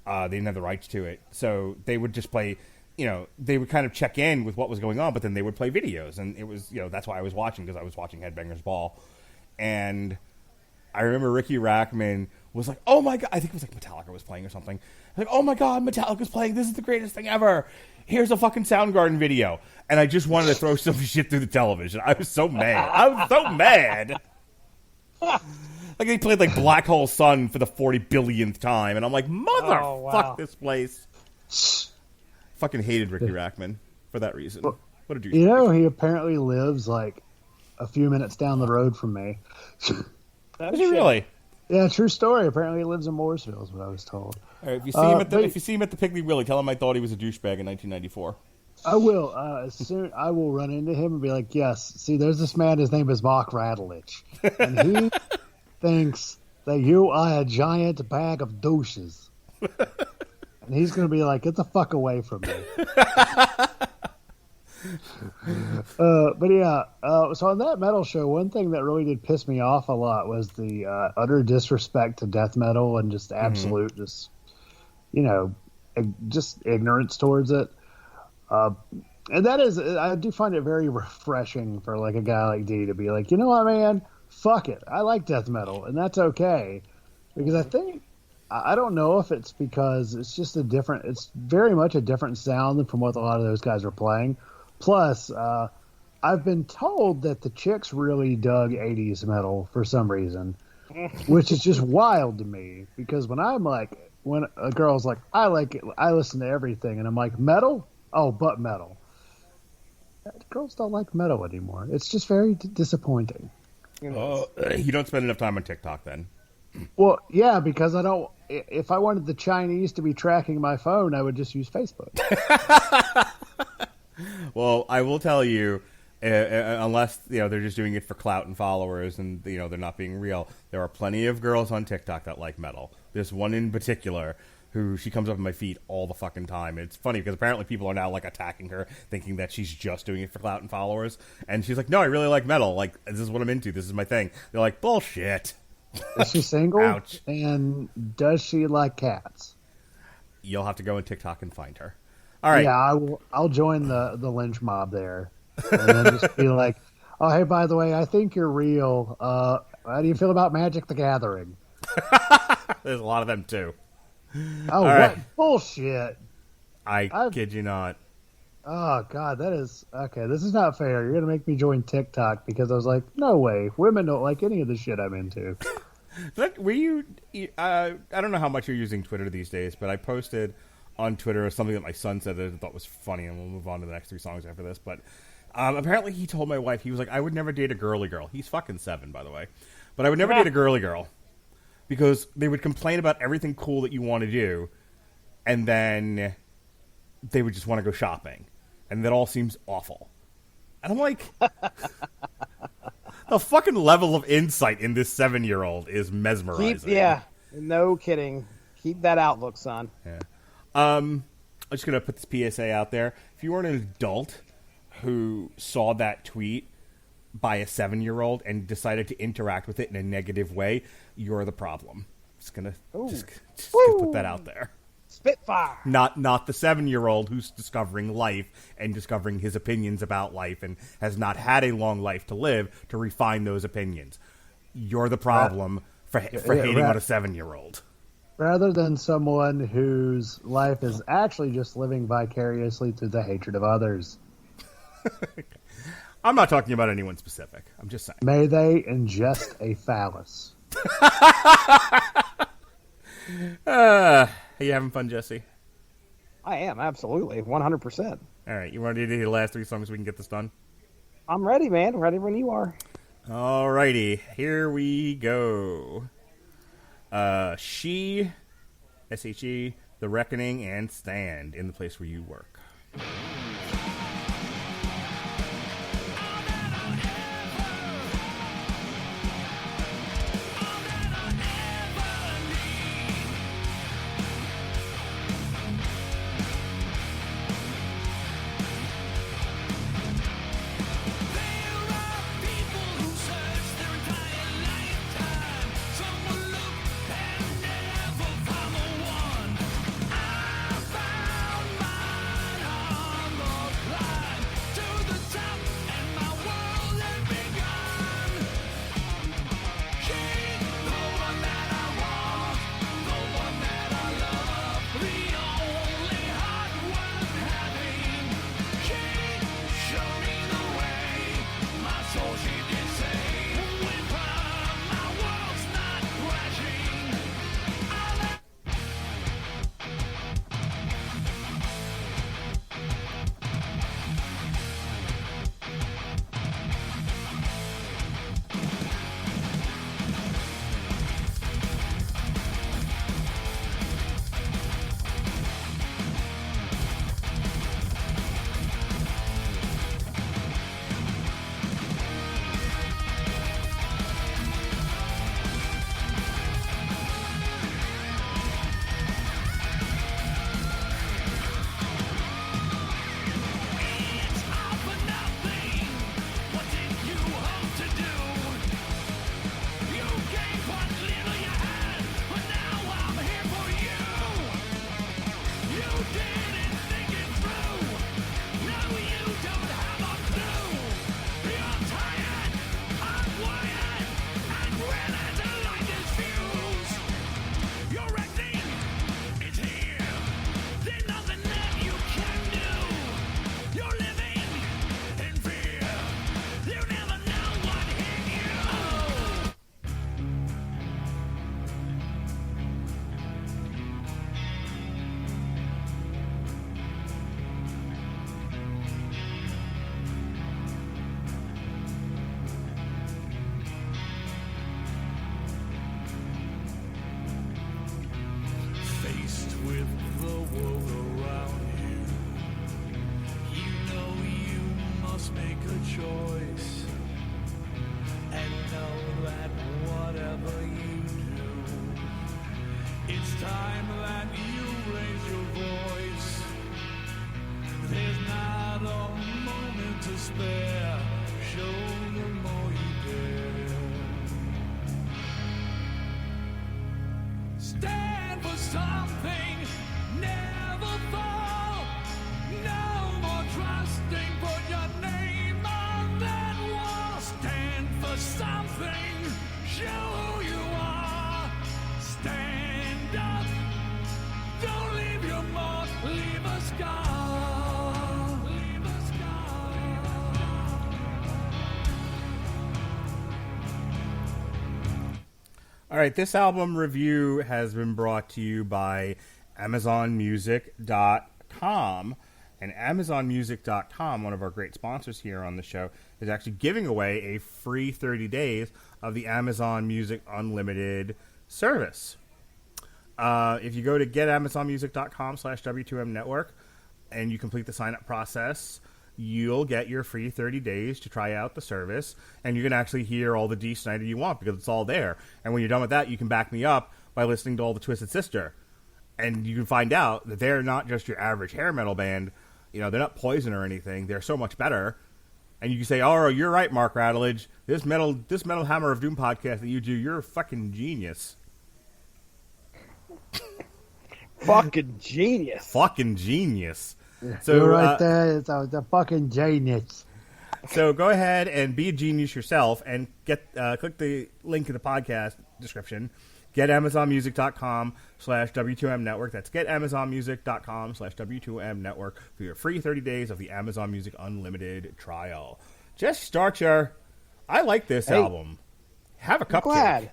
Speaker 1: They didn't have the rights to it, so they would just play. They would kind of check in with what was going on, but then they would play videos, and it was, that's why I was watching, because I was watching Headbangers Ball, and I remember Ricky Rackman was like, "Oh my god!" I think it was like Metallica was playing or something. Like, "Oh my god, Metallica's playing! This is the greatest thing ever! Here's a fucking Soundgarden video!" And I just wanted to throw some shit through the television. I was so mad. I was so mad. Like they played like Black Hole Sun for the 40 billionth time, and I'm like, fuck this place. Fucking hated Ricky Rackman for that reason.
Speaker 3: Well,
Speaker 1: what a douche.
Speaker 3: He apparently lives like a few minutes down the road from me.
Speaker 1: Is he really?
Speaker 3: Yeah, true story. Apparently he lives in Mooresville, is what I was told.
Speaker 1: All right, if you see him at the Piggly Willy, tell him I thought he was a douchebag in 1994.
Speaker 3: I will. Soon I will run into him and be like, "Yes, see, there's this man. His name is Mark Radulich, and he thinks that you are a giant bag of douches." And he's going to be like, "Get the fuck away from me." But yeah, so on that metal show, one thing that really did piss me off a lot was the utter disrespect to death metal and just absolute, just ignorance towards it. And that is, I do find it very refreshing for like a guy like Dee to be like, "You know what, man? Fuck it. I like death metal, and that's okay." Because I don't know if it's because it's just it's very much a different sound from what a lot of those guys are playing. Plus, I've been told that the chicks really dug 80s metal for some reason, which is just wild to me. Because when a girl's like, "I like it, I listen to everything," and I'm like, "Metal? Oh, but metal." Girls don't like metal anymore. It's just very disappointing.
Speaker 1: You don't spend enough time on TikTok then.
Speaker 3: Well, yeah, because I don't. If I wanted the Chinese to be tracking my phone, I would just use Facebook.
Speaker 1: Well, I will tell you, unless they're just doing it for clout and followers, and they're not being real, there are plenty of girls on TikTok that like metal. There's one in particular who she comes up in my feed all the fucking time. It's funny because apparently people are now like attacking her, thinking that she's just doing it for clout and followers, and she's like, "No, I really like metal. Like, this is what I'm into. This is my thing." They're like, "Bullshit."
Speaker 3: Is she single?
Speaker 1: Ouch.
Speaker 3: And does she like cats?
Speaker 1: You'll have to go on TikTok and find her. All right.
Speaker 3: Yeah, I'll join the lynch mob there, and then just be like, "Oh, hey, by the way, I think you're real. How do you feel about Magic the Gathering?"
Speaker 1: There's a lot of them too.
Speaker 3: Oh, what
Speaker 1: right.
Speaker 3: Bullshit!
Speaker 1: I kid you not.
Speaker 3: Oh God, that is okay. This is not fair. You're gonna make me join TikTok because I was like, "No way, women don't like any of the shit I'm into."
Speaker 1: Were you? I don't know how much you're using Twitter these days, but I posted on Twitter something that my son said that I thought was funny, and we'll move on to the next 3 songs after this. But apparently, he told my wife, he was like, "I would never date a girly girl." He's fucking 7, by the way, but I would never date a girly girl because they would complain about everything cool that you want to do, and then they would just want to go shopping, and that all seems awful. And I'm like, the fucking level of insight in this 7-year-old is mesmerizing.
Speaker 2: No kidding. Keep that outlook, son.
Speaker 1: Yeah. I'm just going to put this PSA out there. If you are an adult who saw that tweet by a 7-year-old and decided to interact with it in a negative way, you're the problem. Just gonna put that out there.
Speaker 2: Spitfire.
Speaker 1: Not the 7-year-old who's discovering life and discovering his opinions about life and has not had a long life to live to refine those opinions. You're the problem for hating on a 7-year-old.
Speaker 3: Rather than someone whose life is actually just living vicariously through the hatred of others.
Speaker 1: I'm not talking about anyone specific. I'm just saying.
Speaker 3: May they ingest a phallus.
Speaker 1: Are you having fun, Jesse?
Speaker 2: I am, absolutely. 100%.
Speaker 1: All right. You ready to do the last 3 songs so we can get this done?
Speaker 2: I'm ready, man. Ready when you are.
Speaker 1: All righty. Here we go. She, S-H-E, The Reckoning, and Stand in the Place Where You Work.
Speaker 4: choice and know that whatever you do, it's time that you raise your voice. There's not a moment to spare. Show the more you dare. Stand for something, never fall. No more trusting, put your name on that wall. Stand for something, show who you are. Stand up, don't leave your mark, leave a scar. Leave a scar.
Speaker 1: All right, this album review has been brought to you by AmazonMusic.com. And AmazonMusic.com, one of our great sponsors here on the show, is actually giving away a free 30 days of the Amazon Music Unlimited service. If you go to getamazonmusic.com/W2M Network and you complete the sign-up process, you'll get your free 30 days to try out the service, and you can actually hear all the Dee Snider you want because it's all there. And when you're done with that, you can back me up by listening to all the Twisted Sister. And you can find out that they're not just your average hair metal band. You know, they're not Poison or anything. They're so much better. And you can say, oh, you're right, Mark Radulich. This Metal Hammer of Doom podcast that you do, you're a fucking genius.
Speaker 2: Fucking genius.
Speaker 1: Fucking genius. So,
Speaker 3: you're right there. It's the fucking genius.
Speaker 1: So go ahead and be a genius yourself and get click the link in the podcast description. GetAmazonMusic.com/W2M Network. That's GetAmazonMusic.com/W2M Network for your free 30 days of the Amazon Music Unlimited trial. Just Starcher, I like this album. Have a cupcake.
Speaker 2: Glad.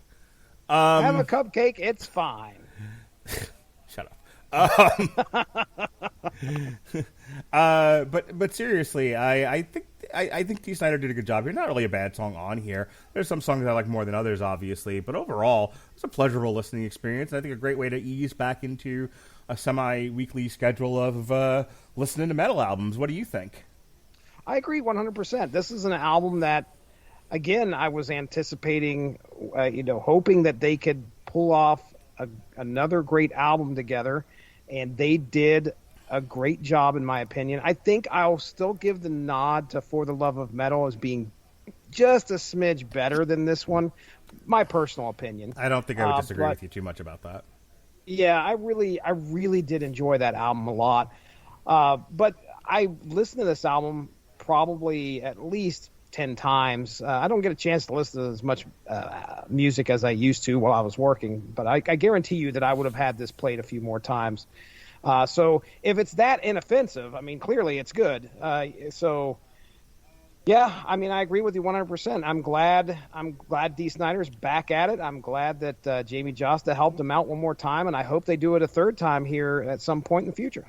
Speaker 2: Have a cupcake. It's fine.
Speaker 1: Shut up. But seriously, I think Dee Snider did a good job here. Not really a bad song on here. There's some songs I like more than others, obviously, but overall, it's a pleasurable listening experience. And I think a great way to ease back into a semi-weekly schedule of listening to metal albums. What do you think?
Speaker 2: I agree 100%. This is an album that, again, I was anticipating, hoping that they could pull off another great album together, and they did a great job, in my opinion. I think I'll still give the nod to For the Love of Metal as being just a smidge better than this one. My personal opinion.
Speaker 1: I don't think I would disagree with you too much about that.
Speaker 2: Yeah, I really did enjoy that album a lot. But I listened to this album probably at least 10 times. I don't get a chance to listen to as much music as I used to while I was working, but I guarantee you that I would have had this played a few more times. So if it's that inoffensive, I mean, clearly it's good. Yeah, I mean, I agree with you 100%. I'm glad Dee Snider's back at it. I'm glad that Jamie Josta helped him out one more time, and I hope they do it a third time here at some point in the future.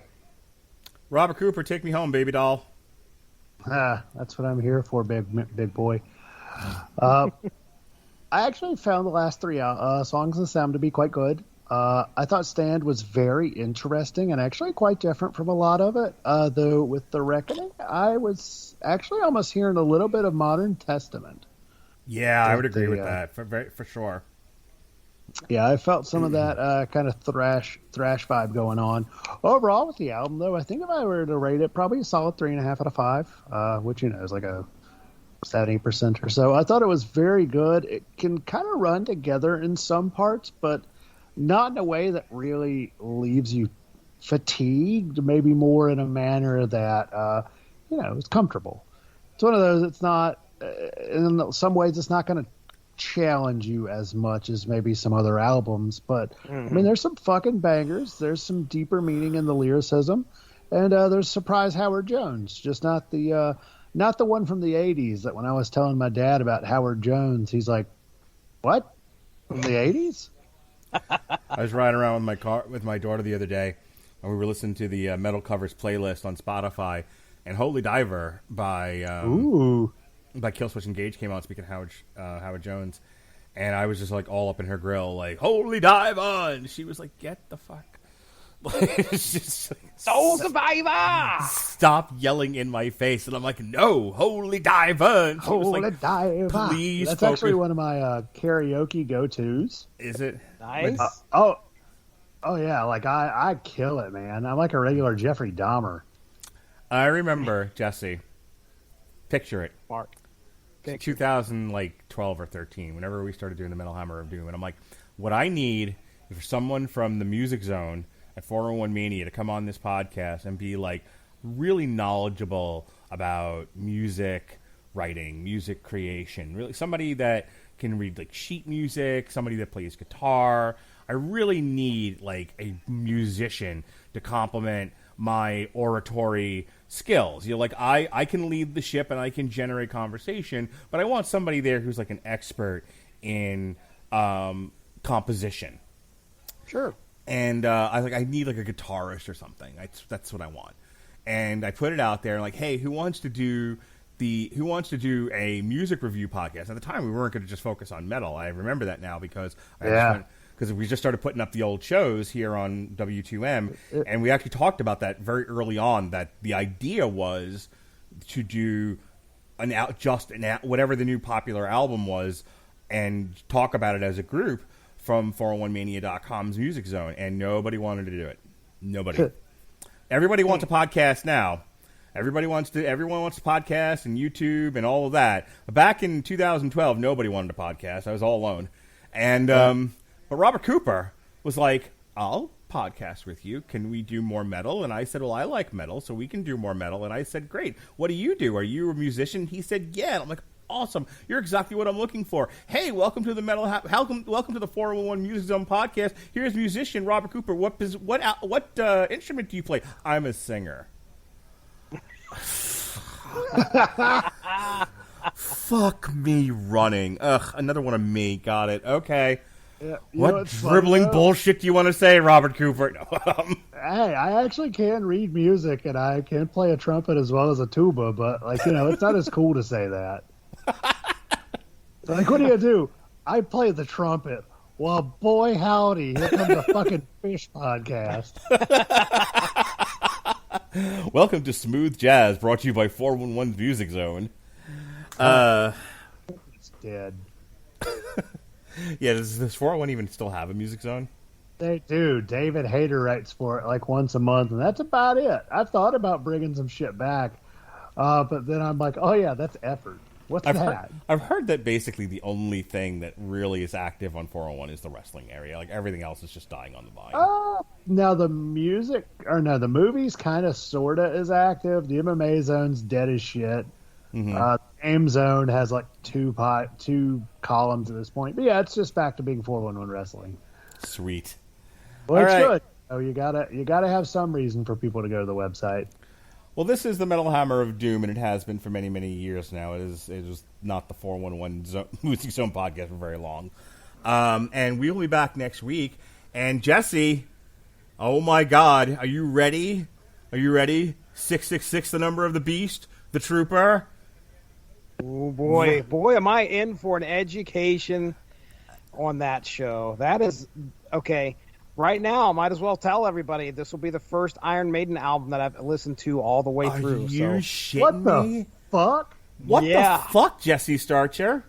Speaker 1: Robert Cooper, take me home, baby doll.
Speaker 3: That's what I'm here for, big boy. I actually found the last three songs in this album to be quite good. I thought Stand was very interesting and actually quite different from a lot of it. Though with The Reckoning, I was actually almost hearing a little bit of Modern Testament.
Speaker 1: Yeah, I would agree with that for sure.
Speaker 3: Yeah, I felt some of that kind of thrash vibe going on. Overall, with the album, though, I think if I were to rate it, probably a solid 3.5 out of 5, which is like a 70% or so. I thought it was very good. It can kind of run together in some parts, but not in a way that really leaves you fatigued. Maybe more in a manner that it's comfortable. It's one of those. It's not. In some ways, it's not going to challenge you as much as maybe some other albums, but I mean, there's some fucking bangers. There's some deeper meaning in the lyricism, and there's Surprise Howard Jones, just not the one from the 80s that when I was telling my dad about Howard Jones, he's like, what? From the 80s?
Speaker 1: I was riding around with my daughter the other day, and we were listening to the Metal Covers playlist on Spotify, and Holy Diver by Killswitch Engage came out. Speaking of Howard Jones, and I was just like all up in her grill, like Holy Diver, and she was like, "Get the fuck It's just
Speaker 2: Soul Survivor!
Speaker 1: stop yelling in my face, and I'm like, no, holy diver. And she was
Speaker 3: Holy
Speaker 1: like,
Speaker 3: diver.
Speaker 1: please
Speaker 3: That's
Speaker 1: focus.
Speaker 3: actually one of my karaoke go-tos.
Speaker 1: Is it?
Speaker 2: Nice.
Speaker 3: Oh yeah, like I kill it, man. I'm like a regular Jeffrey Dahmer.
Speaker 1: I remember, Jesse. Picture it.
Speaker 2: Mark.
Speaker 1: 2012 or 13, whenever we started doing the Metal Hammer of Doom, and I'm like, what I need is for someone from the Music Zone at 401 Mania to come on this podcast and be like really knowledgeable about music writing, music creation, really somebody that can read like sheet music, somebody that plays guitar. I really need like a musician to complement my oratory skills. You know, like I can lead the ship and I can generate conversation, but I want somebody there who's like an expert in composition.
Speaker 2: Sure.
Speaker 1: And I need like a guitarist or something. That's what I want. And I put it out there like, hey, who wants to do a music review podcast? At the time, we weren't going to just focus on metal. I remember that now because because we just started putting up the old shows here on W2M, and we actually talked about that very early on. That the idea was to do whatever the new popular album was, and talk about it as a group from 401mania.com's Music Zone, and nobody wanted to do it. Nobody. Everybody wants a podcast now. Everyone wants to podcast and YouTube and all of that. Back in 2012, nobody wanted a podcast. I was all alone. And but Robert Cooper was like, I'll podcast with you. Can we do more metal? And I said, well, I like metal, so we can do more metal. And I said, great. What do you do? Are you a musician? He said, yeah. And I'm like, awesome. You're exactly what I'm looking for. Hey, welcome to the welcome to the 401 Music Zone podcast. Here's musician Robert Cooper. What instrument do you play? I'm a singer. Fuck me running. Ugh, another one of me. Got it. Okay.
Speaker 3: Yeah,
Speaker 1: what dribbling bullshit do you want to say, Robert Cooper? No,
Speaker 3: Hey, I actually can read music, and I can play a trumpet as well as a tuba, but, like, it's not as cool to say that. Like, what do? I play the trumpet. Well, boy, howdy, here comes the fucking Fish podcast.
Speaker 1: Welcome to Smooth Jazz, brought to you by 411's Music Zone.
Speaker 3: It's dead.
Speaker 1: Yeah, does 401 even still have a Music Zone?
Speaker 3: They do. David Hayter writes for it like once a month, and that's about it. I've thought about bringing some shit back, but then I'm like, oh yeah, that's effort. What's that?
Speaker 1: I've heard that basically the only thing that really is active on 401 is the wrestling area. Like everything else is just dying on the vine.
Speaker 3: Now the the movies kind of sorta is active. The MMA zone's dead as shit.
Speaker 1: Mm-hmm.
Speaker 3: The game zone has like two columns at this point. But yeah, it's just back to being 411 wrestling.
Speaker 1: Sweet.
Speaker 3: Well,
Speaker 1: All
Speaker 3: it's
Speaker 1: right.
Speaker 3: good. Oh, you gotta have some reason for people to go to the website.
Speaker 1: Well, this is the Metal Hammer of Doom, and it has been for many, many years now. It is not the 411 Music Zone podcast for very long. And we will be back next week. And Jesse, oh my God, are you ready? Are you ready? 666, the number of the beast, the trooper.
Speaker 2: Oh boy, am I in for an education on that show. That is okay. Right now, I might as well tell everybody this will be the first Iron Maiden album that I've listened to all the way through.
Speaker 1: Are you shitting
Speaker 3: What
Speaker 1: me?
Speaker 3: the fuck?
Speaker 1: What
Speaker 2: Yeah.
Speaker 1: the fuck, Jesse Starcher?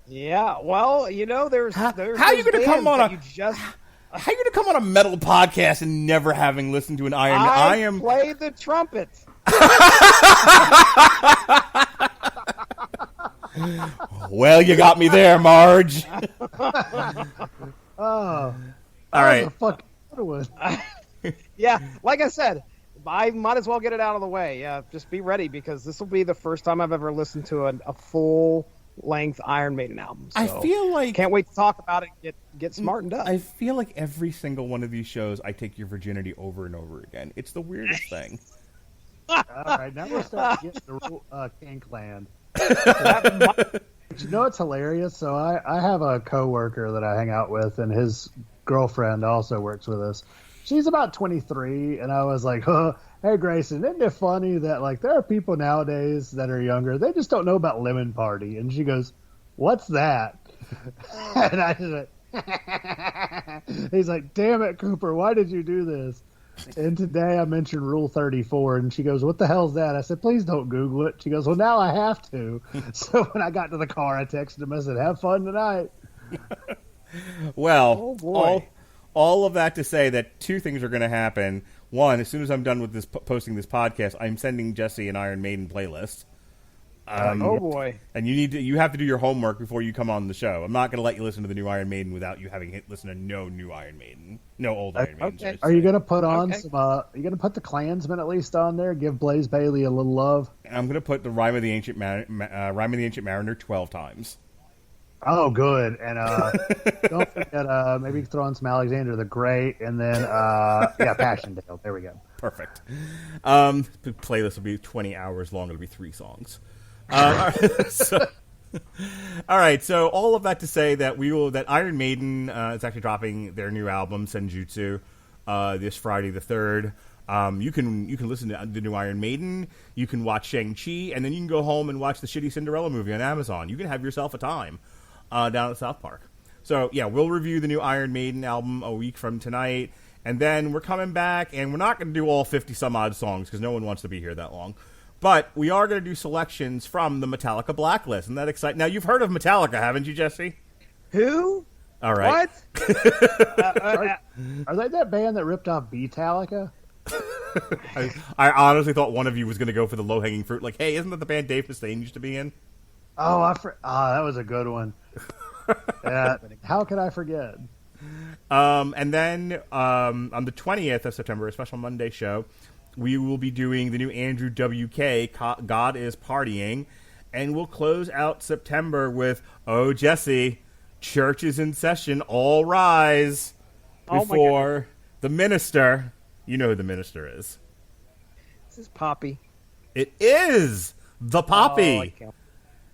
Speaker 2: Yeah, well, there's
Speaker 1: How
Speaker 2: those
Speaker 1: you gonna come
Speaker 2: bands
Speaker 1: on
Speaker 2: that
Speaker 1: a-
Speaker 2: you just
Speaker 1: How are you going to come on a metal podcast and never having listened to an Iron Maiden? I am
Speaker 2: play the trumpet.
Speaker 1: Well, you got me there, Marge.
Speaker 3: Oh,
Speaker 1: All right.
Speaker 3: the fuck it was.
Speaker 2: Yeah, like I said, I might as well get it out of the way. Yeah, just be ready because this will be the first time I've ever listened to a full-length Iron Maiden album. So
Speaker 1: I feel like
Speaker 2: can't wait to talk about it and get smartened up.
Speaker 1: I feel like every single one of these shows, I take your virginity over and over again. It's the weirdest thing.
Speaker 3: All right, now we're starting to get the kink land. But you know what's hilarious? So I have a coworker that I hang out with, and his girlfriend also works with us. She's about 23, and I was like, hey, Grayson, isn't it funny that like there are people nowadays that are younger, they just don't know about Lemon Party? And she goes, what's that? And I just went, he's like, damn it, Cooper, why did you do this? And today I mentioned Rule 34, and she goes, "What the hell's that?" I said, "Please don't Google it." She goes, "Well, now I have to." So when I got to the car, I texted him. I said, "Have fun tonight."
Speaker 1: Well,
Speaker 2: Oh, boy.
Speaker 1: all of that to say that two things are going to happen. One, as soon as I'm done with this posting this podcast, I'm sending Jesse an Iron Maiden playlist.
Speaker 2: Oh boy.
Speaker 1: And you have to do your homework before you come on the show. I'm not going to let you listen to the new Iron Maiden without you having listened to no new Iron Maiden, no old Iron Maiden.
Speaker 2: Okay.
Speaker 3: Are you going to put on
Speaker 2: Okay.
Speaker 3: some? Are you going to put the Klansmen at least on there? Give Blaze Bailey a little love.
Speaker 1: I'm going to put the Rime of the Ancient Mariner 12 times.
Speaker 3: Oh, good. And don't forget, maybe throw in some Alexander the Great, and then Passchendaele. There we go.
Speaker 1: Perfect. The playlist will be 20 hours long. It'll be 3 songs. All right. So all of that to say that that Iron Maiden is actually dropping their new album Senjutsu this Friday the 3rd. You can listen to the new Iron Maiden. You can watch Shang-Chi, and then you can go home and watch the shitty Cinderella movie on Amazon. You can have yourself a time down at South Park. So yeah, we'll review the new Iron Maiden album a week from tonight, and then we're coming back, and we're not going to do all 50 some odd songs because no one wants to be here that long. But we are going to do selections from the Metallica Blacklist, and that exciting. Now you've heard of Metallica, haven't you, Jesse?
Speaker 2: Who?
Speaker 1: All right.
Speaker 2: What?
Speaker 3: Are they that band that ripped off Beatallica?
Speaker 1: I honestly thought one of you was going to go for the low-hanging fruit. Like, hey, isn't that the band Dave Mustaine used to be in?
Speaker 3: Oh, that was a good one. Yeah, how could I forget?
Speaker 1: And then on the 20th of September, a special Monday show, we will be doing the new Andrew WK, God is Partying, and we'll close out September with, oh, Jesse, church is in session, all rise, before the minister. You know who the minister is.
Speaker 2: This is Poppy.
Speaker 1: It is the Poppy.
Speaker 2: Oh,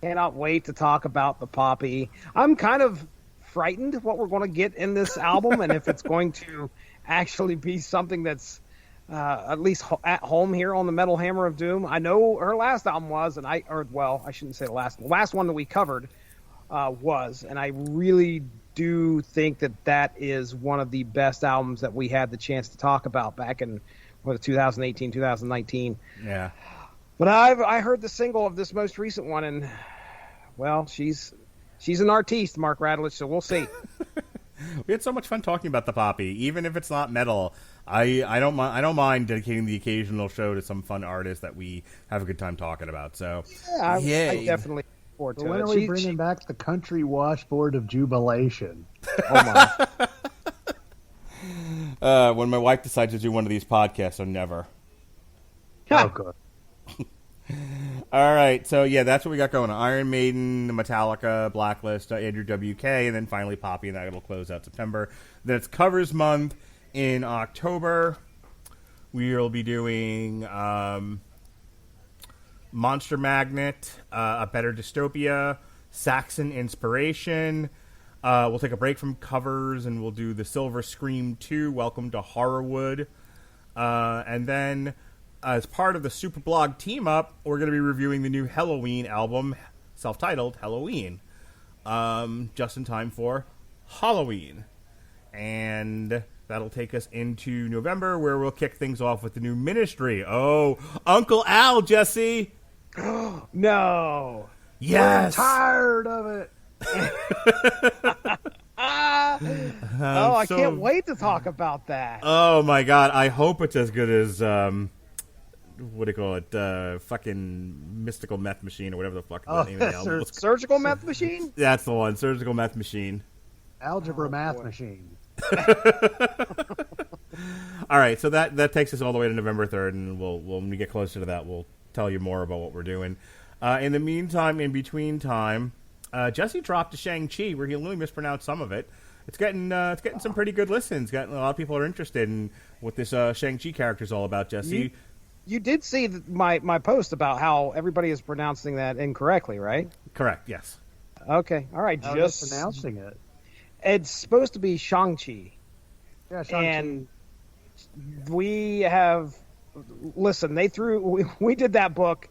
Speaker 2: cannot wait to talk about the Poppy. I'm kind of frightened what we're going to get in this album, and if it's going to actually be something that's at least at home here on the Metal Hammer of Doom. I know her last album was, and I shouldn't say the last one that we covered was, and I really do think that is one of the best albums that we had the chance to talk about back in 2018, 2019.
Speaker 1: Yeah.
Speaker 2: But I heard the single of this most recent one, and well, she's an artiste, Mark Radulich, so we'll see.
Speaker 1: We had so much fun talking about the Poppy, even if it's not metal. I don't mind dedicating the occasional show to some fun artist that we have a good time talking about. So
Speaker 2: I definitely look forward to
Speaker 3: When
Speaker 2: it.
Speaker 3: are we bringing back the Country Washboard of Jubilation?
Speaker 2: Oh my!
Speaker 1: when my wife decides to do one of these podcasts, or never.
Speaker 3: Oh, good.
Speaker 1: All right, so yeah, that's what we got going on. Iron Maiden, Metallica, Blacklist, Andrew WK, and then finally Poppy, and that'll close out September. Then it's Covers Month in October. We'll be doing Monster Magnet, A Better Dystopia, Saxon Inspiration. We'll take a break from covers, and we'll do the Silver Scream 2, Welcome to Horrorwood. And then as part of the Superblog team-up, we're going to be reviewing the new Halloween album, self-titled Halloween, just in time for Halloween. And that'll take us into November, where we'll kick things off with the new Ministry. Oh, Uncle Al, Jesse!
Speaker 2: No.
Speaker 1: Yes!
Speaker 3: I'm tired of it.
Speaker 2: I can't wait to talk about that.
Speaker 1: Oh, my God. I hope it's as good as... what do you call it? Fucking Mystical Meth Machine, or whatever the fuck the name of the album was.
Speaker 2: Surgical Meth Machine?
Speaker 1: That's the one, Surgical Meth Machine.
Speaker 3: Algebra Math Machine.
Speaker 1: All right, so that takes us all the way to November 3rd, and when we get closer to that, we'll tell you more about what we're doing. In the meantime, in between time, Jesse dropped a Shang-Chi, where he only mispronounced some of it. It's getting some pretty good listens. A lot of people are interested in what this Shang-Chi character is all about, Jesse.
Speaker 2: You did see my post about how everybody is pronouncing that incorrectly, right?
Speaker 1: Correct, yes.
Speaker 2: Okay, all right.
Speaker 3: How
Speaker 2: Just
Speaker 3: are they pronouncing it?
Speaker 2: It's supposed to be Shang-Chi.
Speaker 3: Yeah, Shang-Chi.
Speaker 2: And we have... Listen, we did that book,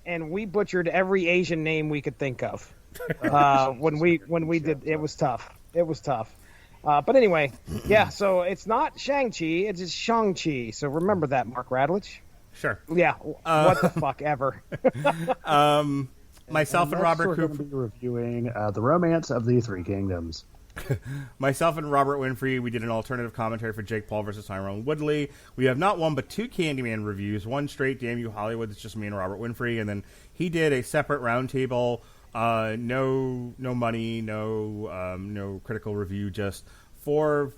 Speaker 2: and we butchered every Asian name we could think of. When we did, it was tough. It was tough. But anyway, yeah. So it's not Shang-Chi; it's just Shang-Chi. So remember that, Mark Radulich.
Speaker 1: Sure.
Speaker 2: Yeah. What the fuck ever.
Speaker 1: Myself and
Speaker 3: next
Speaker 1: Robert
Speaker 3: we're going to
Speaker 1: Cooper.
Speaker 3: be reviewing The Romance of the Three Kingdoms.
Speaker 1: Myself and Robert Winfrey, we did an alternative commentary for Jake Paul versus Tyrone Woodley. We have not one but two Candyman reviews. One straight, Damn You Hollywood, it's just me and Robert Winfrey, and then he did a separate roundtable. No money, no critical review, just 5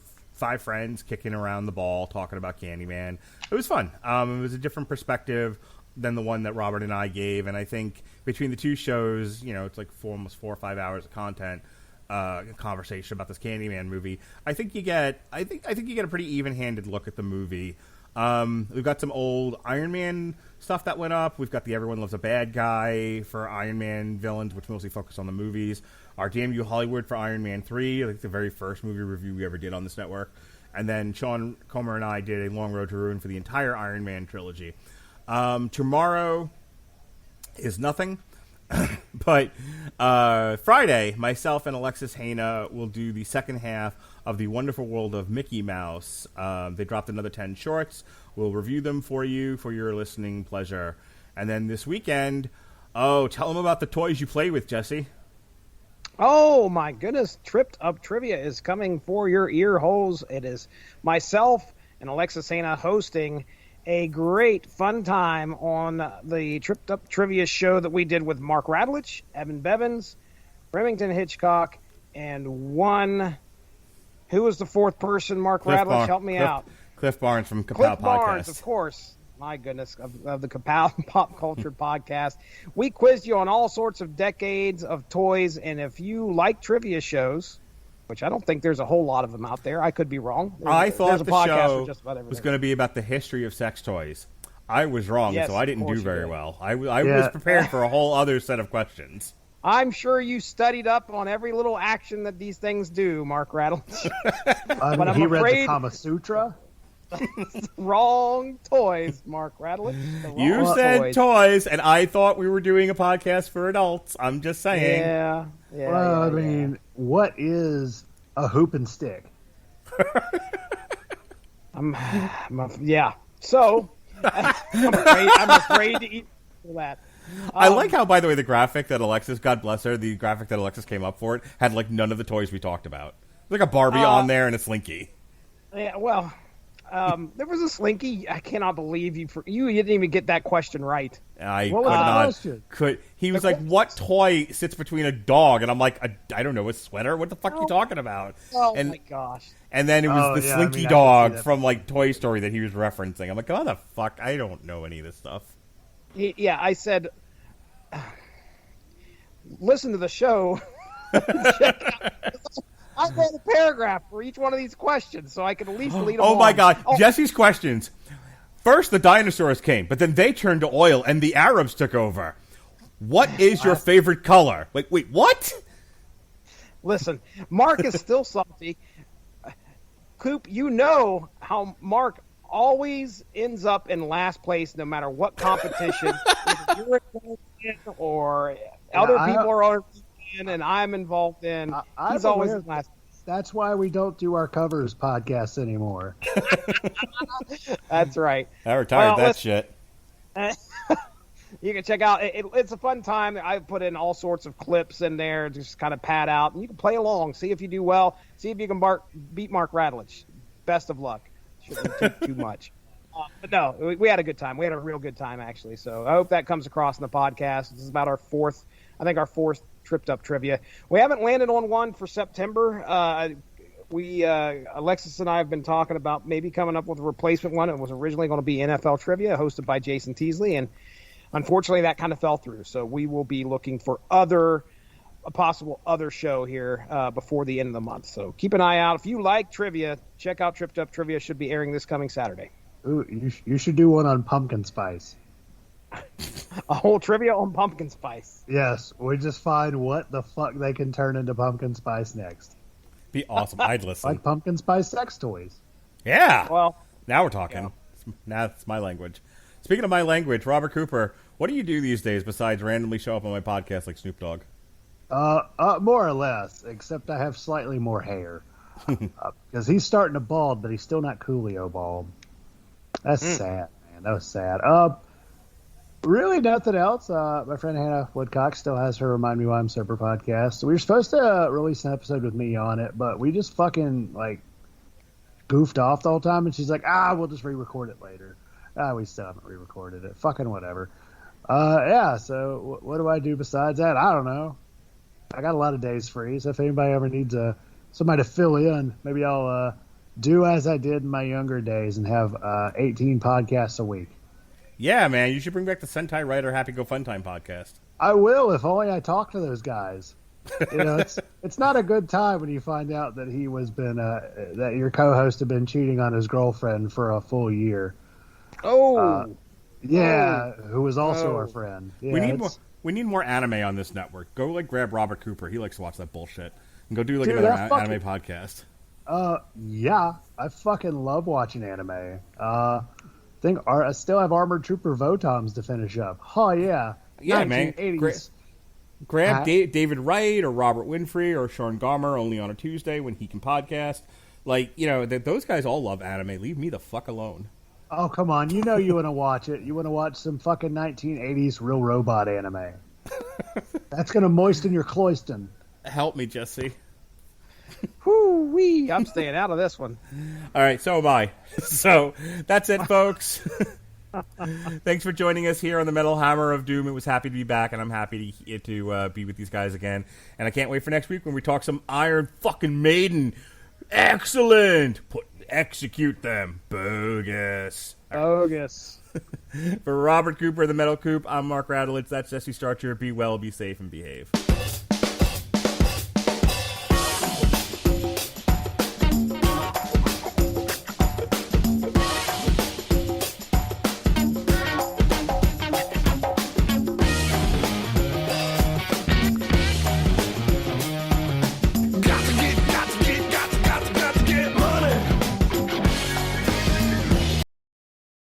Speaker 1: friends kicking around the ball, talking about Candyman. It was fun. It was a different perspective than the one that Robert and I gave, and I think between the two shows, it's like almost 4 or 5 hours of content. Conversation about this Candyman movie. I think you get a pretty even-handed look at the movie. We've got some old Iron Man stuff that went up. We've got the Everyone Loves a Bad Guy for Iron Man villains, which mostly focus on the movies. Our Damn You Hollywood for Iron Man 3, like the very first movie review we ever did on this network. And then Sean Comer and I did a Long Road to Ruin for the entire Iron Man trilogy. Tomorrow is nothing. But Friday, myself and Alexis Haina will do the second half of The Wonderful World of Mickey Mouse. They dropped another 10 shorts. We'll review them for you for your listening pleasure. And then this weekend, tell them about the toys you play with, Jesse.
Speaker 2: Oh my goodness, Tripped Up Trivia is coming for your ear holes. It is myself and Alexis Haina hosting a great fun time on the Tripped Up Trivia show that we did with Mark Radulich, Evan Bevins, Remington Hitchcock, and who was the fourth person? Mark Radulich, help me out.
Speaker 1: Cliff Barnes from Kapow
Speaker 2: Cliff
Speaker 1: Podcast.
Speaker 2: Barnes, of course. My goodness, of the Kapow Pop Culture Podcast. We quizzed you on all sorts of decades of toys, and if you like trivia shows, which I don't think there's a whole lot of them out there. I could be wrong.
Speaker 1: I thought
Speaker 2: a
Speaker 1: the
Speaker 2: podcast
Speaker 1: show
Speaker 2: for just about everything.
Speaker 1: was going to be about the history of sex toys. I was wrong,
Speaker 2: Yes,
Speaker 1: so I didn't
Speaker 2: of course
Speaker 1: do very
Speaker 2: you did.
Speaker 1: well. I was prepared for a whole other set of questions.
Speaker 2: I'm sure you studied up on every little action that these things do, Mark Radulich. But I'm
Speaker 3: he read the
Speaker 2: afraid-
Speaker 3: Kama Sutra.
Speaker 2: Wrong toys, Mark Radulich. The
Speaker 1: You
Speaker 2: wrong
Speaker 1: said toys, and I thought we were doing a podcast for adults. I'm just saying.
Speaker 2: Yeah.
Speaker 3: Well, I mean, what is a hoop and stick?
Speaker 2: Yeah. So, I'm afraid to eat for that.
Speaker 1: I like how, by the way, the graphic that Alexis, God bless her, the graphic that Alexis came up for it had like none of the toys we talked about. Like a Barbie on there and a Slinky.
Speaker 2: Yeah, well, there was a Slinky. I cannot believe you didn't even get that question right.
Speaker 1: I
Speaker 3: What
Speaker 1: could
Speaker 3: was the
Speaker 1: not.
Speaker 3: question?
Speaker 1: He was like, "What toy sits between a dog?" And I'm like, "I don't know, a sweater. What the fuck are you talking about?"
Speaker 2: Oh
Speaker 1: and
Speaker 2: my gosh.
Speaker 1: and then it was
Speaker 3: Oh,
Speaker 1: the
Speaker 3: yeah, I
Speaker 1: Slinky
Speaker 3: mean, I can
Speaker 1: dog
Speaker 3: see that.
Speaker 1: from like Toy Story that he was referencing. I'm like, "Oh the fuck, I don't know any of this stuff."
Speaker 2: Yeah, I said, listen to the show. I wrote a paragraph for each one of these questions, so I could at least lead them
Speaker 1: Oh my
Speaker 2: on.
Speaker 1: god,
Speaker 2: Oh,
Speaker 1: Jesse's questions. First, the dinosaurs came, but then they turned to oil, and the Arabs took over. What is your favorite color? Wait, what?
Speaker 2: listen, Mark is still salty. Coop, you know how Mark always ends up in last place no matter what competition. Either you're involved in or other people are in and I'm involved in. He's
Speaker 3: I'm
Speaker 2: always
Speaker 3: aware
Speaker 2: in last.
Speaker 3: That's why we don't do our covers podcasts anymore.
Speaker 2: That's right.
Speaker 1: I retired
Speaker 2: Well,
Speaker 1: that shit.
Speaker 2: You can check out. It's a fun time. I put in all sorts of clips in there, just kind of pad out, and you can play along. See if you do well. See if you can beat Mark Radulich. Best of luck. Shouldn't take too much. But no, we had a good time. We had a real good time actually. So I hope that comes across in the podcast. This is about our fourth Tripped Up Trivia. We haven't landed on one for September. Alexis and I have been talking about maybe coming up with a replacement one. It was originally going to be NFL Trivia, hosted by Jason Teasley, and unfortunately that kind of fell through. So we will be looking for a possible other show here before the end of the month. So keep an eye out. If you like trivia, check out Tripped Up Trivia. Should be airing this coming Saturday.
Speaker 3: Ooh, you should do one on pumpkin spice.
Speaker 2: A whole trivia on pumpkin spice.
Speaker 3: Yes, we just find what the fuck they can turn into pumpkin spice next.
Speaker 1: Be awesome. I'd listen.
Speaker 3: Like pumpkin spice sex toys.
Speaker 1: Yeah.
Speaker 2: Well,
Speaker 1: Now we're talking. Now it's my language. Speaking of my language, Robert Cooper, what do you do these days besides randomly show up on my podcast like Snoop Dogg?
Speaker 3: More or less, except I have slightly more hair. Because he's starting to bald, but he's still not Coolio bald. That's sad, man. That was sad. Really nothing else. My friend Hannah Woodcock still has her Remind Me Why I'm Sober podcast. We were supposed to release an episode with me on it, but we just fucking, like, goofed off the whole time, and she's like, we'll just re-record it later. We still haven't re-recorded it. Fucking whatever. Yeah, so what do I do besides that? I don't know. I got a lot of days free, so if anybody ever needs somebody to fill in, maybe I'll do as I did in my younger days and have 18 podcasts a week.
Speaker 1: Yeah, man, you should bring back the Sentai Writer Happy Go Fun Time podcast.
Speaker 3: I will, if only I talk to those guys. It's not a good time when you find out that that your co-host had been cheating on his girlfriend for a full year.
Speaker 2: Oh,
Speaker 3: who was also our friend. Yeah,
Speaker 1: we need more anime on this network. Go grab Robert Cooper. He likes to watch that bullshit. And go do
Speaker 3: Dude,
Speaker 1: another anime podcast.
Speaker 3: Yeah, I fucking love watching anime. I still have Armored Trooper Votoms to finish up. Oh yeah,
Speaker 1: Yeah, man.
Speaker 3: 1980s.
Speaker 1: Grab David Wright or Robert Winfrey or Sean Garmer only on a Tuesday when he can podcast. Those guys all love anime. Leave me the fuck alone.
Speaker 3: Oh, come on. You want to watch it. You want to watch some fucking 1980s real robot anime. That's going to moisten your cloiston.
Speaker 1: Help me, Jesse.
Speaker 2: whoo-wee. I'm staying out of this one.
Speaker 1: All right, so am I. So that's it, folks. Thanks for joining us here on the Metal Hammer of Doom. It was happy to be back, and I'm happy to be with these guys again. And I can't wait for next week when we talk some Iron fucking Maiden. Excellent. Execute them. Bogus.
Speaker 2: Bogus.
Speaker 1: For Robert Cooper, the Metal Coop, I'm Mark Radulich. That's Jesse Starcher. Be well, be safe, and behave.